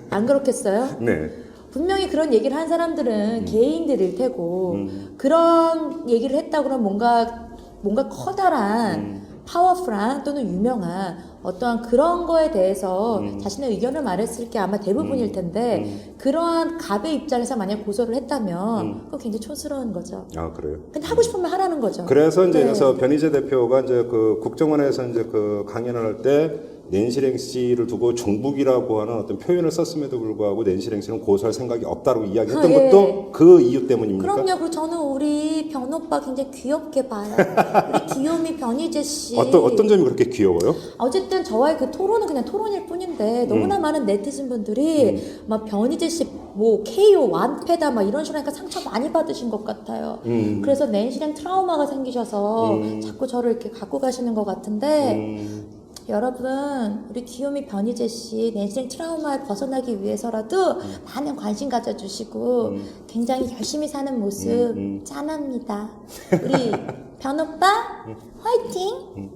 Speaker 5: 안 그렇겠어요?
Speaker 2: 네.
Speaker 5: 분명히 그런 얘기를 한 사람들은 개인들일 테고 그런 얘기를 했다 그러면 뭔가 커다란 파워풀한 또는 유명한 어떠한 그런 거에 대해서 자신의 의견을 말했을 게 아마 대부분일 텐데 그러한 갑의 입장에서 만약 고소를 했다면 그건 굉장히 촌스러운 거죠.
Speaker 2: 아, 그래요?
Speaker 5: 근데 하고 싶으면 하라는 거죠.
Speaker 2: 그래서 이제
Speaker 5: 네.
Speaker 2: 그래서 변희재 대표가 이제 그 국정원에서 이제 그 강연을 할 때 낸시랭 씨를 두고 종북이라고 하는 어떤 표현을 썼음에도 불구하고 낸시랭 씨는 고소할 생각이 없다고 이야기했던
Speaker 5: 예.
Speaker 2: 것도 그 이유 때문입니까?
Speaker 5: 그럼요. 그리고 저는 우리 변오빠 굉장히 귀엽게 봐요. 우리 귀요미 변희재 씨.
Speaker 2: 어떤 점이 그렇게 귀여워요?
Speaker 5: 어쨌든 저와의 그 토론은 그냥 토론일 뿐인데 너무나 많은 네티즌 분들이 막 변희재 씨 뭐 KO 완패다 막 이런 식으로 하니까 상처 많이 받으신 것 같아요. 그래서 낸시랭 트라우마가 생기셔서 자꾸 저를 이렇게 갖고 가시는 것 같은데 여러분 우리 귀요미 변희재 씨 낸시랭 트라우마에 벗어나기 위해서라도 많은 관심 가져주시고 굉장히 열심히 사는 모습 짠합니다. 우리 변오빠 화이팅!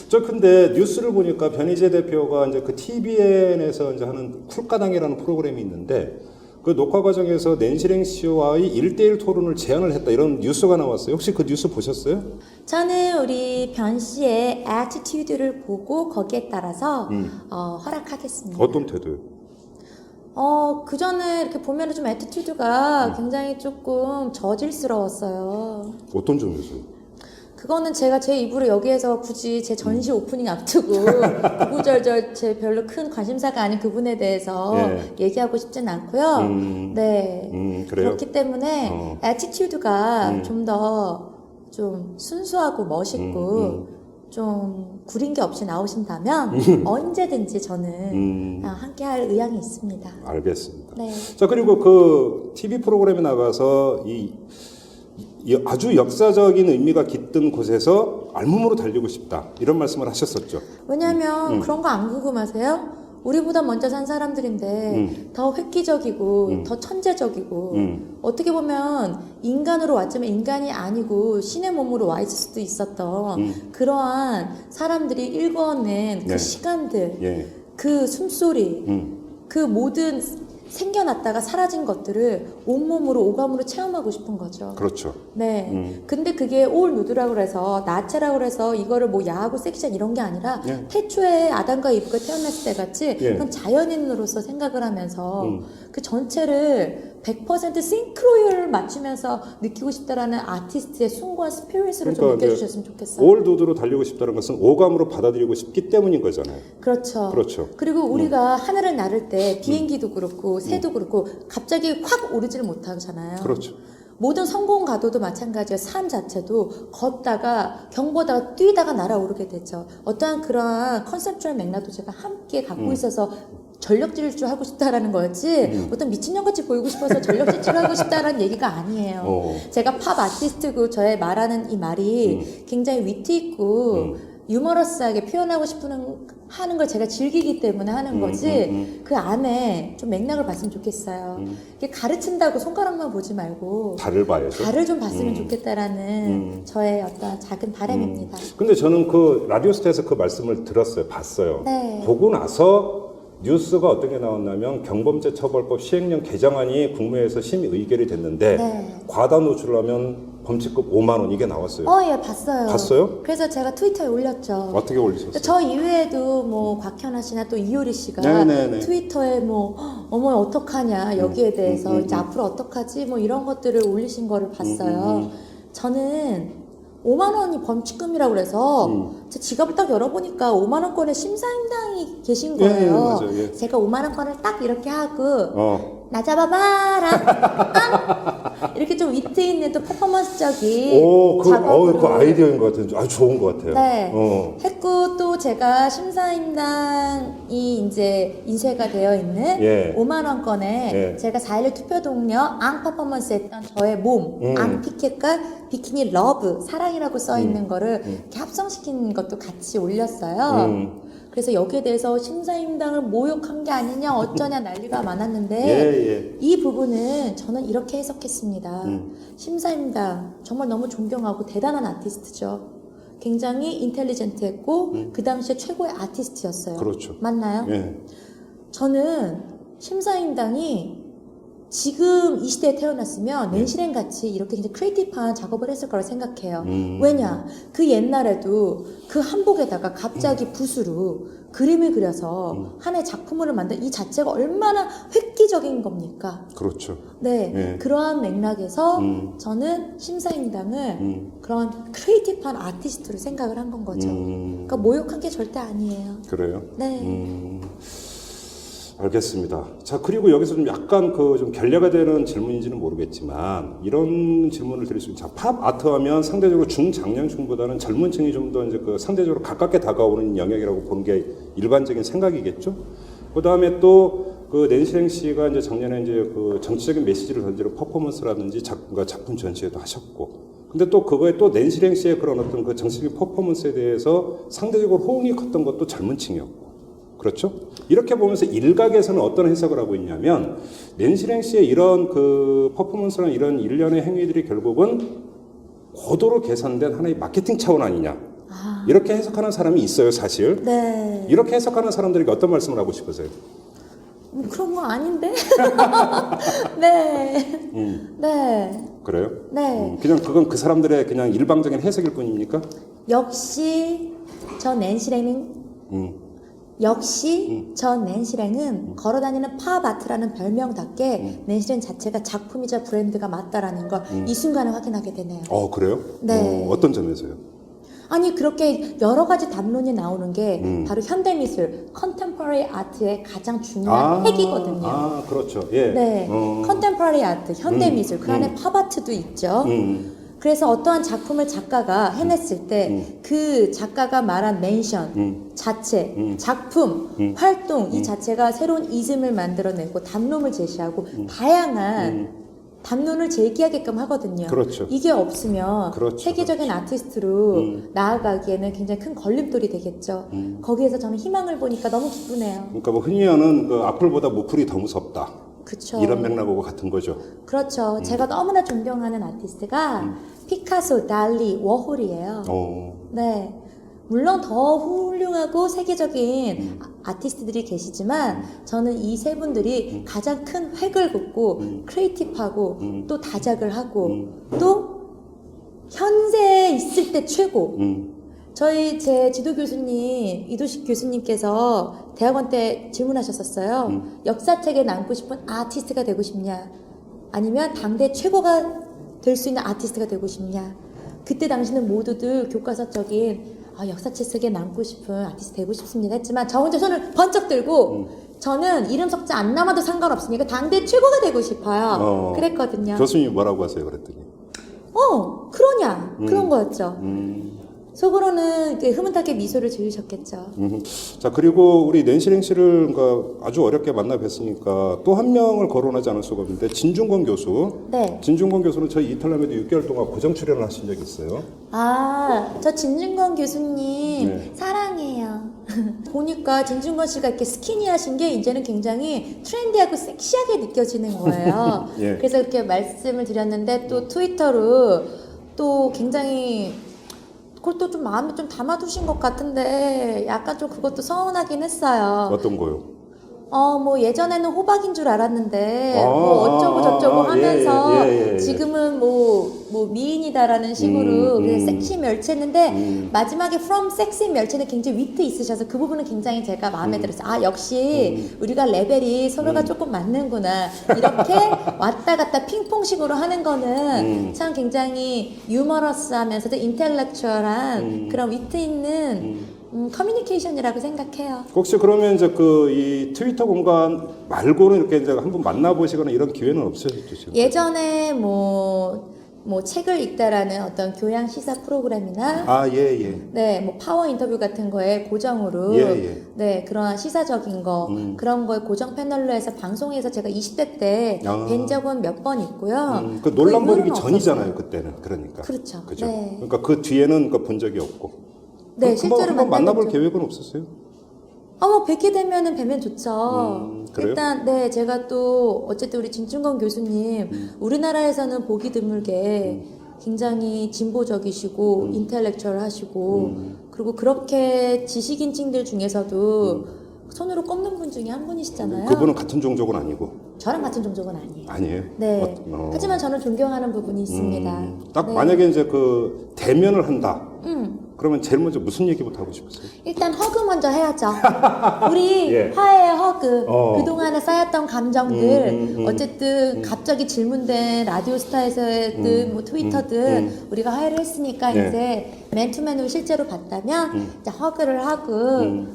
Speaker 2: 저 근데 뉴스를 보니까 변희재 대표가 이제 그 TVN에서 이제 하는 쿨가당이라는 프로그램이 있는데 그 녹화 과정에서 낸시랭 씨와의 1대1 토론을 제안을 했다 이런 뉴스가 나왔어요. 혹시 그 뉴스 보셨어요?
Speaker 5: 저는 우리 변 씨의 애티튜드를 보고 거기에 따라서 허락하겠습니다.
Speaker 2: 어떤 태도요?
Speaker 5: 그 전에 이렇게 보면은 좀 애티튜드가 굉장히 조금 저질스러웠어요.
Speaker 2: 어떤 점에서요?
Speaker 5: 그거는 제가 제 입으로 여기에서 굳이 제 전시 오프닝 앞두고 구구절절 제 별로 큰 관심사가 아닌 그분에 대해서 얘기하고 싶진 않고요. 네.
Speaker 2: 그래요?
Speaker 5: 그렇기 때문에 애티튜드가 좀 더 좀 순수하고 멋있고 좀 구린 게 없이 나오신다면 언제든지 저는 함께 할 의향이 있습니다.
Speaker 2: 알겠습니다.
Speaker 5: 네.
Speaker 2: 자, 그리고 그 TV 프로그램에 나가서 이 아주 역사적인 의미가 깃든 곳에서 알몸으로 달리고 싶다 이런 말씀을 하셨었죠.
Speaker 5: 왜냐면 그런 거 안 궁금하세요? 우리보다 먼저 산 사람들인데 더 획기적이고 더 천재적이고 어떻게 보면 인간으로 왔지만 인간이 아니고 신의 몸으로 와 있을 수도 있었던 그러한 사람들이 일궈낸 그
Speaker 2: 네.
Speaker 5: 시간들 그 숨소리 그 모든 생겨났다가 사라진 것들을 온몸으로 오감으로 체험하고 싶은 거죠.
Speaker 2: 그렇죠.
Speaker 5: 네. 근데 그게 올 누드라고 그래서 나체라고 그래서 이거를 뭐 야하고 섹시한 이런 게 아니라 태초에 아담과 이브가 태어났을 때 같이 그런 자연인으로서 생각을 하면서 그 전체를 100% 싱크로율을 맞추면서 느끼고 싶다라는 아티스트의 숭고한 스피릿으로 좀 느껴주셨으면 좋겠어요.
Speaker 2: 올 누드로 달리고 싶다는 것은 오감으로 받아들이고 싶기 때문인 거잖아요.
Speaker 5: 그렇죠.
Speaker 2: 그렇죠.
Speaker 5: 그리고 우리가 하늘을 나를 때 비행기도 그렇고 새도 그렇고 갑자기 확 오르지를 못하잖아요.
Speaker 2: 그렇죠.
Speaker 5: 모든 성공 가도도 마찬가지예요. 삶 자체도 걷다가 경보다가 뛰다가 날아오르게 되죠. 어떠한 그러한 컨셉주얼 맥락도 제가 함께 갖고 있어서 전력 질주 하고 싶다라는 거였지 어떤 미친년같이 보이고 싶어서 전력 질주를 하고 싶다라는 얘기가 아니에요. 제가 팝 아티스트고 저의 말하는 이 말이 굉장히 위트 있고 유머러스하게 표현하고 싶은 하는 걸 제가 즐기기 때문에 하는 거지 그 안에 좀 맥락을 봤으면 좋겠어요. 이게 가르친다고 손가락만 보지 말고
Speaker 2: 달을 봐야죠.
Speaker 5: 달을 좀 봤으면 좋겠다라는 저의 어떤 작은 바람입니다.
Speaker 2: 근데 저는 그 라디오스타에서 그 말씀을 들었어요. 봤어요.
Speaker 5: 네.
Speaker 2: 보고 나서 뉴스가 어떤 게 나왔냐면 경범죄처벌법 시행령 개정안이 국무회에서 심의 의결이 됐는데
Speaker 5: 네.
Speaker 2: 과다 노출하면 범칙금 5만 원 이게 나왔어요.
Speaker 5: 예, 봤어요.
Speaker 2: 봤어요?
Speaker 5: 그래서 제가 트위터에 올렸죠.
Speaker 2: 어떻게 올리셨어요?
Speaker 5: 저 이외에도 뭐 곽현아 씨나 또 이효리 씨가
Speaker 2: 네네네.
Speaker 5: 트위터에 뭐 어머 어떡하냐 여기에 대해서 이제 앞으로 어떡하지 뭐 이런 것들을 올리신 거를 봤어요. 저는 5만 원이 범칙금이라고 그래서 제 지갑을 딱 열어보니까 5만 원권의 심사임당이 계신 거예요.
Speaker 2: 맞아요. 예.
Speaker 5: 제가 5만 원권을 딱 이렇게 하고 나 잡아봐라 이렇게 좀 위트 있는 또 퍼포먼스적인
Speaker 2: 그
Speaker 5: 작업으로
Speaker 2: 아이디어인 것 같아요. 아주 좋은 것 같아요.
Speaker 5: 네. 했고 또 제가 심사임당이 이제 인쇄가 되어 있는 5만 원권에 제가 4.16 투표 동료 앙 퍼포먼스 했던 저의 몸, 앙 피켓과 비키니 러브, 사랑이라고 써 있는 거를 이렇게 합성시킨 것도 같이 올렸어요. 그래서 여기에 대해서 심사임당을 모욕한 게 아니냐 어쩌냐 난리가 많았는데 이 부분은 저는 이렇게 해석했습니다. 심사임당 정말 너무 존경하고 대단한 아티스트죠. 굉장히 인텔리전트했고 그 당시에 최고의 아티스트였어요.
Speaker 2: 그렇죠.
Speaker 5: 맞나요?
Speaker 2: 예.
Speaker 5: 저는 심사임당이 지금 이 시대에 태어났으면 낸시랭 같이 이렇게 굉장히 크리에이티브한 작업을 했을 거라 생각해요.
Speaker 2: 음.
Speaker 5: 왜냐? 그 옛날에도 그 한복에다가 갑자기 붓으로 그림을 그려서 하나의 작품을 만든 이 자체가 얼마나 획기적인 겁니까?
Speaker 2: 그렇죠.
Speaker 5: 네,
Speaker 2: 예.
Speaker 5: 그러한 맥락에서
Speaker 2: 음.
Speaker 5: 저는 심사임당을 그런 크리에이티브한 아티스트로 생각을 한 건 거죠. 그러니까 모욕한 게 절대 아니에요.
Speaker 2: 그래요?
Speaker 5: 네.
Speaker 2: 알겠습니다. 자, 그리고 여기서 좀 약간 그 좀 결례가 되는 질문인지는 모르겠지만 이런 질문을 드릴 수 있는. 자, 팝 아트 하면 상대적으로 중장년층보다는 젊은 층이 좀 더 이제 그 상대적으로 가깝게 다가오는 영역이라고 보는 게 일반적인 생각이겠죠. 그 다음에 또 그 낸시랭 씨가 이제 작년에 이제 그 정치적인 메시지를 던지는 퍼포먼스라든지 작품 전시회도 하셨고, 근데 또 그거에 또 낸시랭 씨의 그런 어떤 그 정치적인 퍼포먼스에 대해서 상대적으로 호응이 컸던 것도 젊은 층이었고. 그렇죠? 이렇게 보면서 일각에서는 어떤 해석을 하고 있냐면 낸시랭 씨의 이런 그 퍼포먼스나 이런 일련의 행위들이 결국은 고도로 계산된 하나의 마케팅 차원 아니냐. 이렇게 해석하는 사람이 있어요, 사실.
Speaker 5: 네.
Speaker 2: 이렇게 해석하는 사람들에게 어떤 말씀을 하고 싶으세요?
Speaker 5: 뭐 그런 거 아닌데? 네. 네.
Speaker 2: 그래요?
Speaker 5: 네.
Speaker 2: 그냥 그건 그 사람들의 그냥 일방적인 해석일 뿐입니까?
Speaker 5: 역시 저 낸시랭은 저 낸시랭은 걸어다니는 팝 아트라는 별명답게 낸시랭 자체가 작품이자 브랜드가 맞다라는 걸 이 순간에 확인하게 되네요.
Speaker 2: 그래요?
Speaker 5: 네.
Speaker 2: 어떤 점에서요?
Speaker 5: 아니 그렇게 여러 가지 담론이 나오는 게 바로 현대미술, 컨템포러리 아트의 가장 중요한 핵이거든요.
Speaker 2: 그렇죠. 예.
Speaker 5: 네, 컨템포러리 아트, 현대미술, 그 안에 팝 아트도 있죠. 그래서 어떠한 작품을 작가가 해냈을 때 그 작가가 말한 멘션, 자체, 작품, 활동 이 자체가 새로운 이즘을 만들어내고 담론을 제시하고 다양한 담론을 제기하게끔 하거든요.
Speaker 2: 그렇죠.
Speaker 5: 이게 없으면
Speaker 2: 그렇죠.
Speaker 5: 세계적인 아티스트로 나아가기에는 굉장히 큰 걸림돌이 되겠죠. 거기에서 저는 희망을 보니까 너무 기쁘네요.
Speaker 2: 그러니까 뭐 흔히 하는 그 악플보다 무플이 더 무섭다.
Speaker 5: 그렇죠.
Speaker 2: 이런 맥락하고 같은 거죠.
Speaker 5: 그렇죠. 제가 너무나 존경하는 아티스트가 피카소, 달리, 워홀이에요. 네. 물론 더 훌륭하고 세계적인 아티스트들이 계시지만 저는 이 세 분들이 가장 큰 획을 긋고 크리에이티브하고 또 다작을 하고 또 현세에 있을 때 최고. 제 지도 교수님 이도식 교수님께서 대학원 때 질문하셨었어요. 역사책에 남고 싶은 아티스트가 되고 싶냐? 아니면 당대 최고가 될 수 있는 아티스트가 되고 싶냐? 그때 당시는 모두들 교과서적인 역사책 속에 남고 싶은 아티스트 되고 싶습니다 했지만 저 혼자 손을 번쩍 들고 저는 이름 석자 안 남아도 상관없으니까 당대 최고가 되고 싶어요. 그랬거든요.
Speaker 2: 교수님이 뭐라고 하세요, 그랬더니?
Speaker 5: 그러냐? 그런 거였죠. 속으로는 흐뭇하게 미소를 지으셨겠죠.
Speaker 2: 자, 그리고 우리 낸시랭 씨를 그러니까 아주 어렵게 만나 뵀으니까 또 한 명을 거론하지 않을 수가 없는데 진중권 교수.
Speaker 5: 네.
Speaker 2: 진중권 교수는 저희 이탈남에도 6개월 동안 고정 출연을 하신 적이 있어요.
Speaker 5: 저 진중권 교수님
Speaker 2: 네.
Speaker 5: 사랑해요. 보니까 진중권 씨가 이렇게 스키니하신 게 이제는 굉장히 트렌디하고 섹시하게 느껴지는 거예요.
Speaker 2: 예.
Speaker 5: 그래서 이렇게 말씀을 드렸는데 또 트위터로 또 굉장히 그걸 또 좀 마음에 좀 담아두신 것 같은데 약간 좀 그것도 서운하긴 했어요.
Speaker 2: 어떤 거요?
Speaker 5: 뭐 예전에는 호박인 줄 알았는데 뭐 어쩌고 저쩌고 하면서
Speaker 2: 예.
Speaker 5: 지금은 뭐 미인이다라는 식으로 그냥 섹시 멸치했는데 마지막에 from 섹시 멸치는 굉장히 위트 있으셔서 그 부분은 굉장히 제가 마음에 들었어요. 역시 우리가 레벨이 서로가 조금 맞는구나. 이렇게 왔다 갔다 핑퐁식으로 하는 거는 참 굉장히 유머러스하면서도 인텔렉추얼한 그런 위트 있는 커뮤니케이션이라고 생각해요.
Speaker 2: 혹시 그러면 이제 이 트위터 공간 말고는 이렇게 이제 한번 만나보시거나 이런 기회는 없으셨죠?
Speaker 5: 예전에 뭐 책을 읽다라는 어떤 교양 시사 프로그램이나
Speaker 2: 예.
Speaker 5: 뭐 파워 인터뷰 같은 거에 고정으로
Speaker 2: 예.
Speaker 5: 네, 그런 시사적인 거 그런 거에 고정 패널로 해서 방송에서 제가 20대 때 뵌 적은 몇 번 있고요.
Speaker 2: 그 논란
Speaker 5: 그
Speaker 2: 벌이기
Speaker 5: 이후로는
Speaker 2: 전이잖아요,
Speaker 5: 없었어요.
Speaker 2: 그때는. 그러니까.
Speaker 5: 그렇죠.
Speaker 2: 그죠?
Speaker 5: 네.
Speaker 2: 그러니까 그 뒤에는 본 적이 없고.
Speaker 5: 네, 실제로
Speaker 2: 한번 만나볼
Speaker 5: 만나본
Speaker 2: 계획은 없었어요?
Speaker 5: 뭐 뵙게 되면은 뵈면 좋죠.
Speaker 2: 그래요?
Speaker 5: 일단 제가 또 어쨌든 우리 진중권 교수님 우리나라에서는 보기 드물게 굉장히 진보적이시고 인텔렉츄얼하시고 그리고 그렇게 지식인층들 중에서도 손으로 꼽는 분 중에 한 분이시잖아요.
Speaker 2: 그분은 같은 종족은 아니고.
Speaker 5: 저랑 같은 종족은 아니에요.
Speaker 2: 아니에요?
Speaker 5: 네. 하지만 저는 존경하는 부분이 있습니다.
Speaker 2: 딱
Speaker 5: 네.
Speaker 2: 만약에 이제 그 대면을 한다. 그러면 제일 먼저 무슨 얘기부터 하고 싶으세요?
Speaker 5: 일단 허그 먼저 해야죠. 우리
Speaker 2: 예.
Speaker 5: 화해의 허그.
Speaker 2: 어.
Speaker 5: 그동안에 쌓였던 감정들 어쨌든 갑자기 질문된 라디오스타에서든 뭐 트위터든 우리가 화해를 했으니까
Speaker 2: 네.
Speaker 5: 이제 맨투맨으로 실제로 봤다면 이제 허그를 하고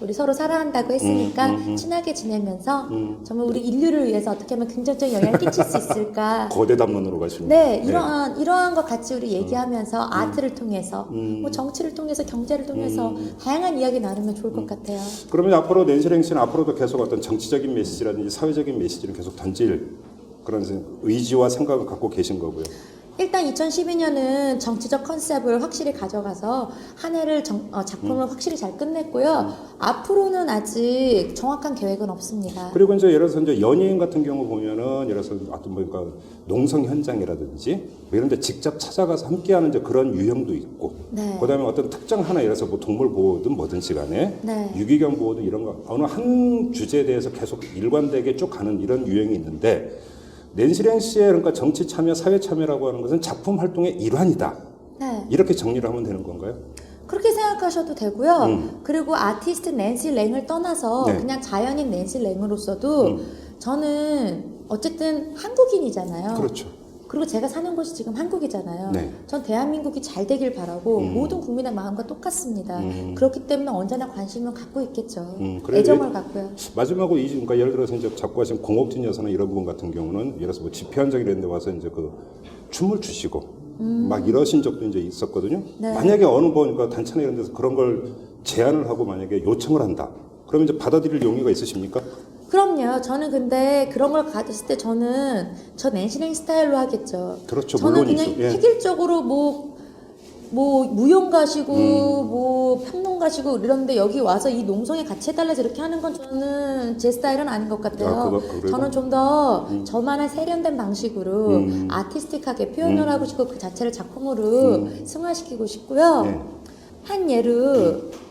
Speaker 5: 우리 서로 사랑한다고 했으니까 친하게 지내면서 정말 우리 인류를 위해서 어떻게 하면 긍정적인 영향을 끼칠 수 있을까.
Speaker 2: 거대 담론으로 가시는
Speaker 5: 네,
Speaker 2: 거예요.
Speaker 5: 이러한 것 같이 우리 얘기하면서 아트를 통해서 뭐 정치를 통해서 경제를 통해서 다양한 이야기 나누면 좋을 것 같아요.
Speaker 2: 그러면 앞으로 낸시랭 씨는 앞으로도 계속 어떤 정치적인 메시지라든지 사회적인 메시지를 계속 던질 그런 의지와 생각을 갖고 계신 거고요.
Speaker 5: 일단 2012년은 정치적 컨셉을 확실히 가져가서 한 해를 작품을 확실히 잘 끝냈고요. 앞으로는 아직 정확한 계획은 없습니다.
Speaker 2: 그리고 이제 예를 들어서 이제 연예인 같은 경우 보면은 예를 들어서 어떤 그러니까 농성 현장이라든지 뭐 이런 데 직접 찾아가서 함께하는 이제 그런 유형도 있고
Speaker 5: 네.
Speaker 2: 그다음에 어떤 특정 하나 예를 들어서 뭐 동물 보호든 뭐든지 간에
Speaker 5: 네.
Speaker 2: 유기견 보호든 이런 거 어느 한 주제에 대해서 계속 일관되게 쭉 가는 이런 유형이 있는데 낸시랭 씨의 그러니까 정치 참여, 사회 참여라고 하는 것은 작품 활동의 일환이다.
Speaker 5: 네.
Speaker 2: 이렇게 정리를 하면 되는 건가요?
Speaker 5: 그렇게 생각하셔도 되고요. 그리고 아티스트 낸시 랭을 떠나서
Speaker 2: 네.
Speaker 5: 그냥 자연인 낸시 랭으로서도 저는 어쨌든 한국인이잖아요.
Speaker 2: 그렇죠.
Speaker 5: 그리고 제가 사는 곳이 지금 한국이잖아요.
Speaker 2: 네.
Speaker 5: 전 대한민국이 잘 되길 바라고 모든 국민의 마음과 똑같습니다. 그렇기 때문에 언제나 관심을 갖고 있겠죠.
Speaker 2: 그래요.
Speaker 5: 애정을 갖고요.
Speaker 2: 마지막으로 그러니까 예를 들어서 이제 작곡하신 공옥진 여사나 이런 부분 같은 경우는 예를 들어서 뭐 집회 한 적이 있는데 와서 이제 그 춤을 추시고 막 이러신 적도 이제 있었거든요.
Speaker 5: 네.
Speaker 2: 만약에 어느 그러니까 단체나 이런 데서 그런 걸 제안을 하고 만약에 요청을 한다. 그러면 이제 받아들일 용의가 있으십니까?
Speaker 5: 그럼요. 저는 근데 그런 걸 가졌을 때 저는 저 낸시랭 스타일로 하겠죠.
Speaker 2: 그렇죠.
Speaker 5: 저는
Speaker 2: 물론이죠.
Speaker 5: 그냥
Speaker 2: 예.
Speaker 5: 획일적으로 뭐 무용가시고 뭐 평론가시고 이런데 여기 와서 이 농성에 같이 해달라 이렇게 하는 건 저는 제 스타일은 아닌 것 같아요.
Speaker 2: 아, 그래요?
Speaker 5: 저는 좀 더 저만의 세련된 방식으로 아티스틱하게 표현을 하고 싶고 그 자체를 작품으로 승화시키고 싶고요.
Speaker 2: 네.
Speaker 5: 한 예로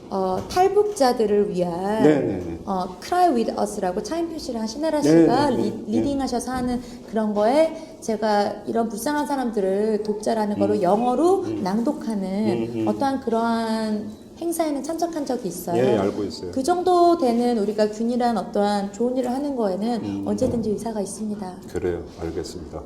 Speaker 5: 탈북자들을 위한
Speaker 2: 네네네.
Speaker 5: Cry With Us라고 차인표 씨랑 신혜라 씨가
Speaker 2: 네네네.
Speaker 5: 리딩하셔서 하는 그런 거에 제가 이런 불쌍한 사람들을 돕자라는 거로 영어로 낭독하는 어떠한 그러한 행사에는 참석한 적이 있어요.
Speaker 2: 예, 알고 있어요.
Speaker 5: 그 정도 되는 우리가 균일한 어떠한 좋은 일을 하는 거에는 언제든지 의사가 있습니다.
Speaker 2: 그래요. 알겠습니다.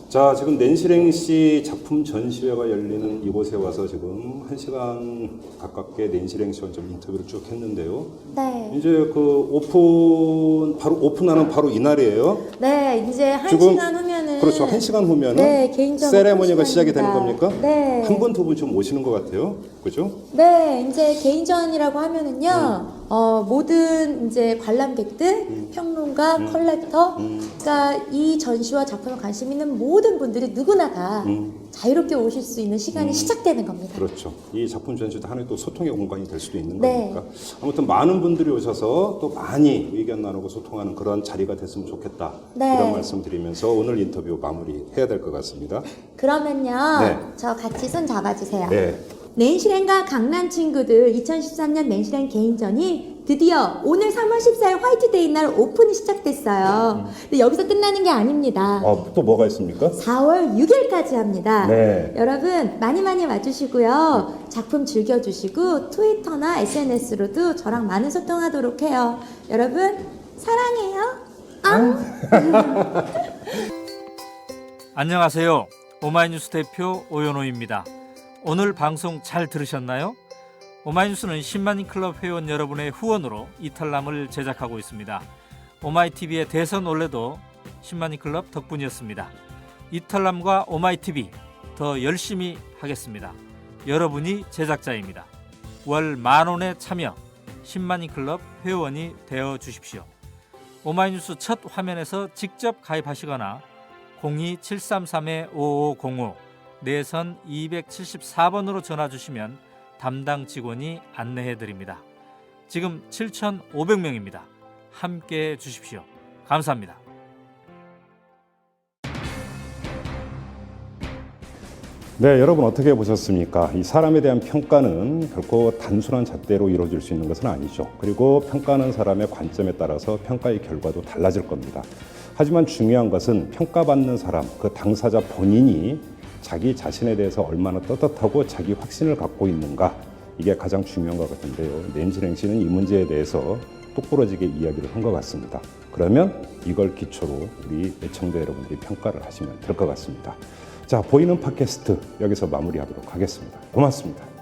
Speaker 2: 자, 지금 낸시랭 씨 작품 전시회가 열리는 이곳에 와서 지금 1시간 가깝게 낸시랭 씨와 좀 인터뷰를 쭉 했는데요.
Speaker 5: 네.
Speaker 2: 이제 그 오픈하는 바로 이날이에요.
Speaker 5: 네, 이제 한
Speaker 2: 지금
Speaker 5: 시간 후면은
Speaker 2: 그렇죠. 1시간 후면은
Speaker 5: 네, 개인전
Speaker 2: 세레머니가
Speaker 5: 오픈
Speaker 2: 시작이 되는
Speaker 5: 시간입니다.
Speaker 2: 겁니까?
Speaker 5: 네.
Speaker 2: 한 분, 두 분 좀 오시는 것 같아요. 그죠?
Speaker 5: 네, 이제 개인전이라고 하면은요, 모든 이제 관람객들, 평론가, 컬렉터, 그러니까 이 전시와 작품에 관심 있는 모든 분들이 누구나 다 자유롭게 오실 수 있는 시간이 시작되는 겁니다.
Speaker 2: 그렇죠. 이 작품 전시도 하나의 또 소통의 공간이 될 수도 있는
Speaker 5: 네.
Speaker 2: 거니까. 아무튼 많은 분들이 오셔서 또 많이 의견 나누고 소통하는 그런 자리가 됐으면 좋겠다.
Speaker 5: 네.
Speaker 2: 이런 말씀 드리면서 오늘 인터뷰 마무리해야 될 것 같습니다.
Speaker 5: 그러면요,
Speaker 2: 네.
Speaker 5: 저 같이 손 잡아주세요.
Speaker 2: 네.
Speaker 5: 낸시랭과 강남 친구들 2013년 낸시랭 개인전이 드디어 오늘 3월 14일 화이트데이 날 오픈이 시작됐어요. 근데 여기서 끝나는 게 아닙니다.
Speaker 2: 또 뭐가 있습니까?
Speaker 5: 4월 6일까지 합니다.
Speaker 2: 네.
Speaker 5: 여러분 많이 와주시고요. 작품 즐겨주시고 트위터나 SNS로도 저랑 많은 소통하도록 해요. 여러분 사랑해요.
Speaker 6: 안녕하세요. 오마이뉴스 대표 오연호입니다. 오늘 방송 잘 들으셨나요? 오마이뉴스는 10만인 클럽 회원 여러분의 후원으로 이탈남을 제작하고 있습니다. 오마이TV의 대선 올레도 10만인 클럽 덕분이었습니다. 이탈남과 오마이TV 더 열심히 하겠습니다. 여러분이 제작자입니다. 월 10,000원에 참여 10만인 클럽 회원이 되어 주십시오. 오마이뉴스 첫 화면에서 직접 가입하시거나 02-733-5505 내선 274번으로 전화 주시면 담당 직원이 안내해 드립니다. 지금 7,500명입니다. 함께해 주십시오. 감사합니다.
Speaker 2: 네, 여러분 어떻게 보셨습니까? 이 사람에 대한 평가는 결코 단순한 잣대로 이루어질 수 있는 것은 아니죠. 그리고 평가하는 사람의 관점에 따라서 평가의 결과도 달라질 겁니다. 하지만 중요한 것은 평가받는 사람, 그 당사자 본인이 자기 자신에 대해서 얼마나 떳떳하고 자기 확신을 갖고 있는가, 이게 가장 중요한 것 같은데요. 낸시 씨는 이 문제에 대해서 똑부러지게 이야기를 한 것 같습니다. 그러면 이걸 기초로 우리 애청자 여러분들이 평가를 하시면 될 것 같습니다. 자, 보이는 팟캐스트 여기서 마무리하도록 하겠습니다. 고맙습니다.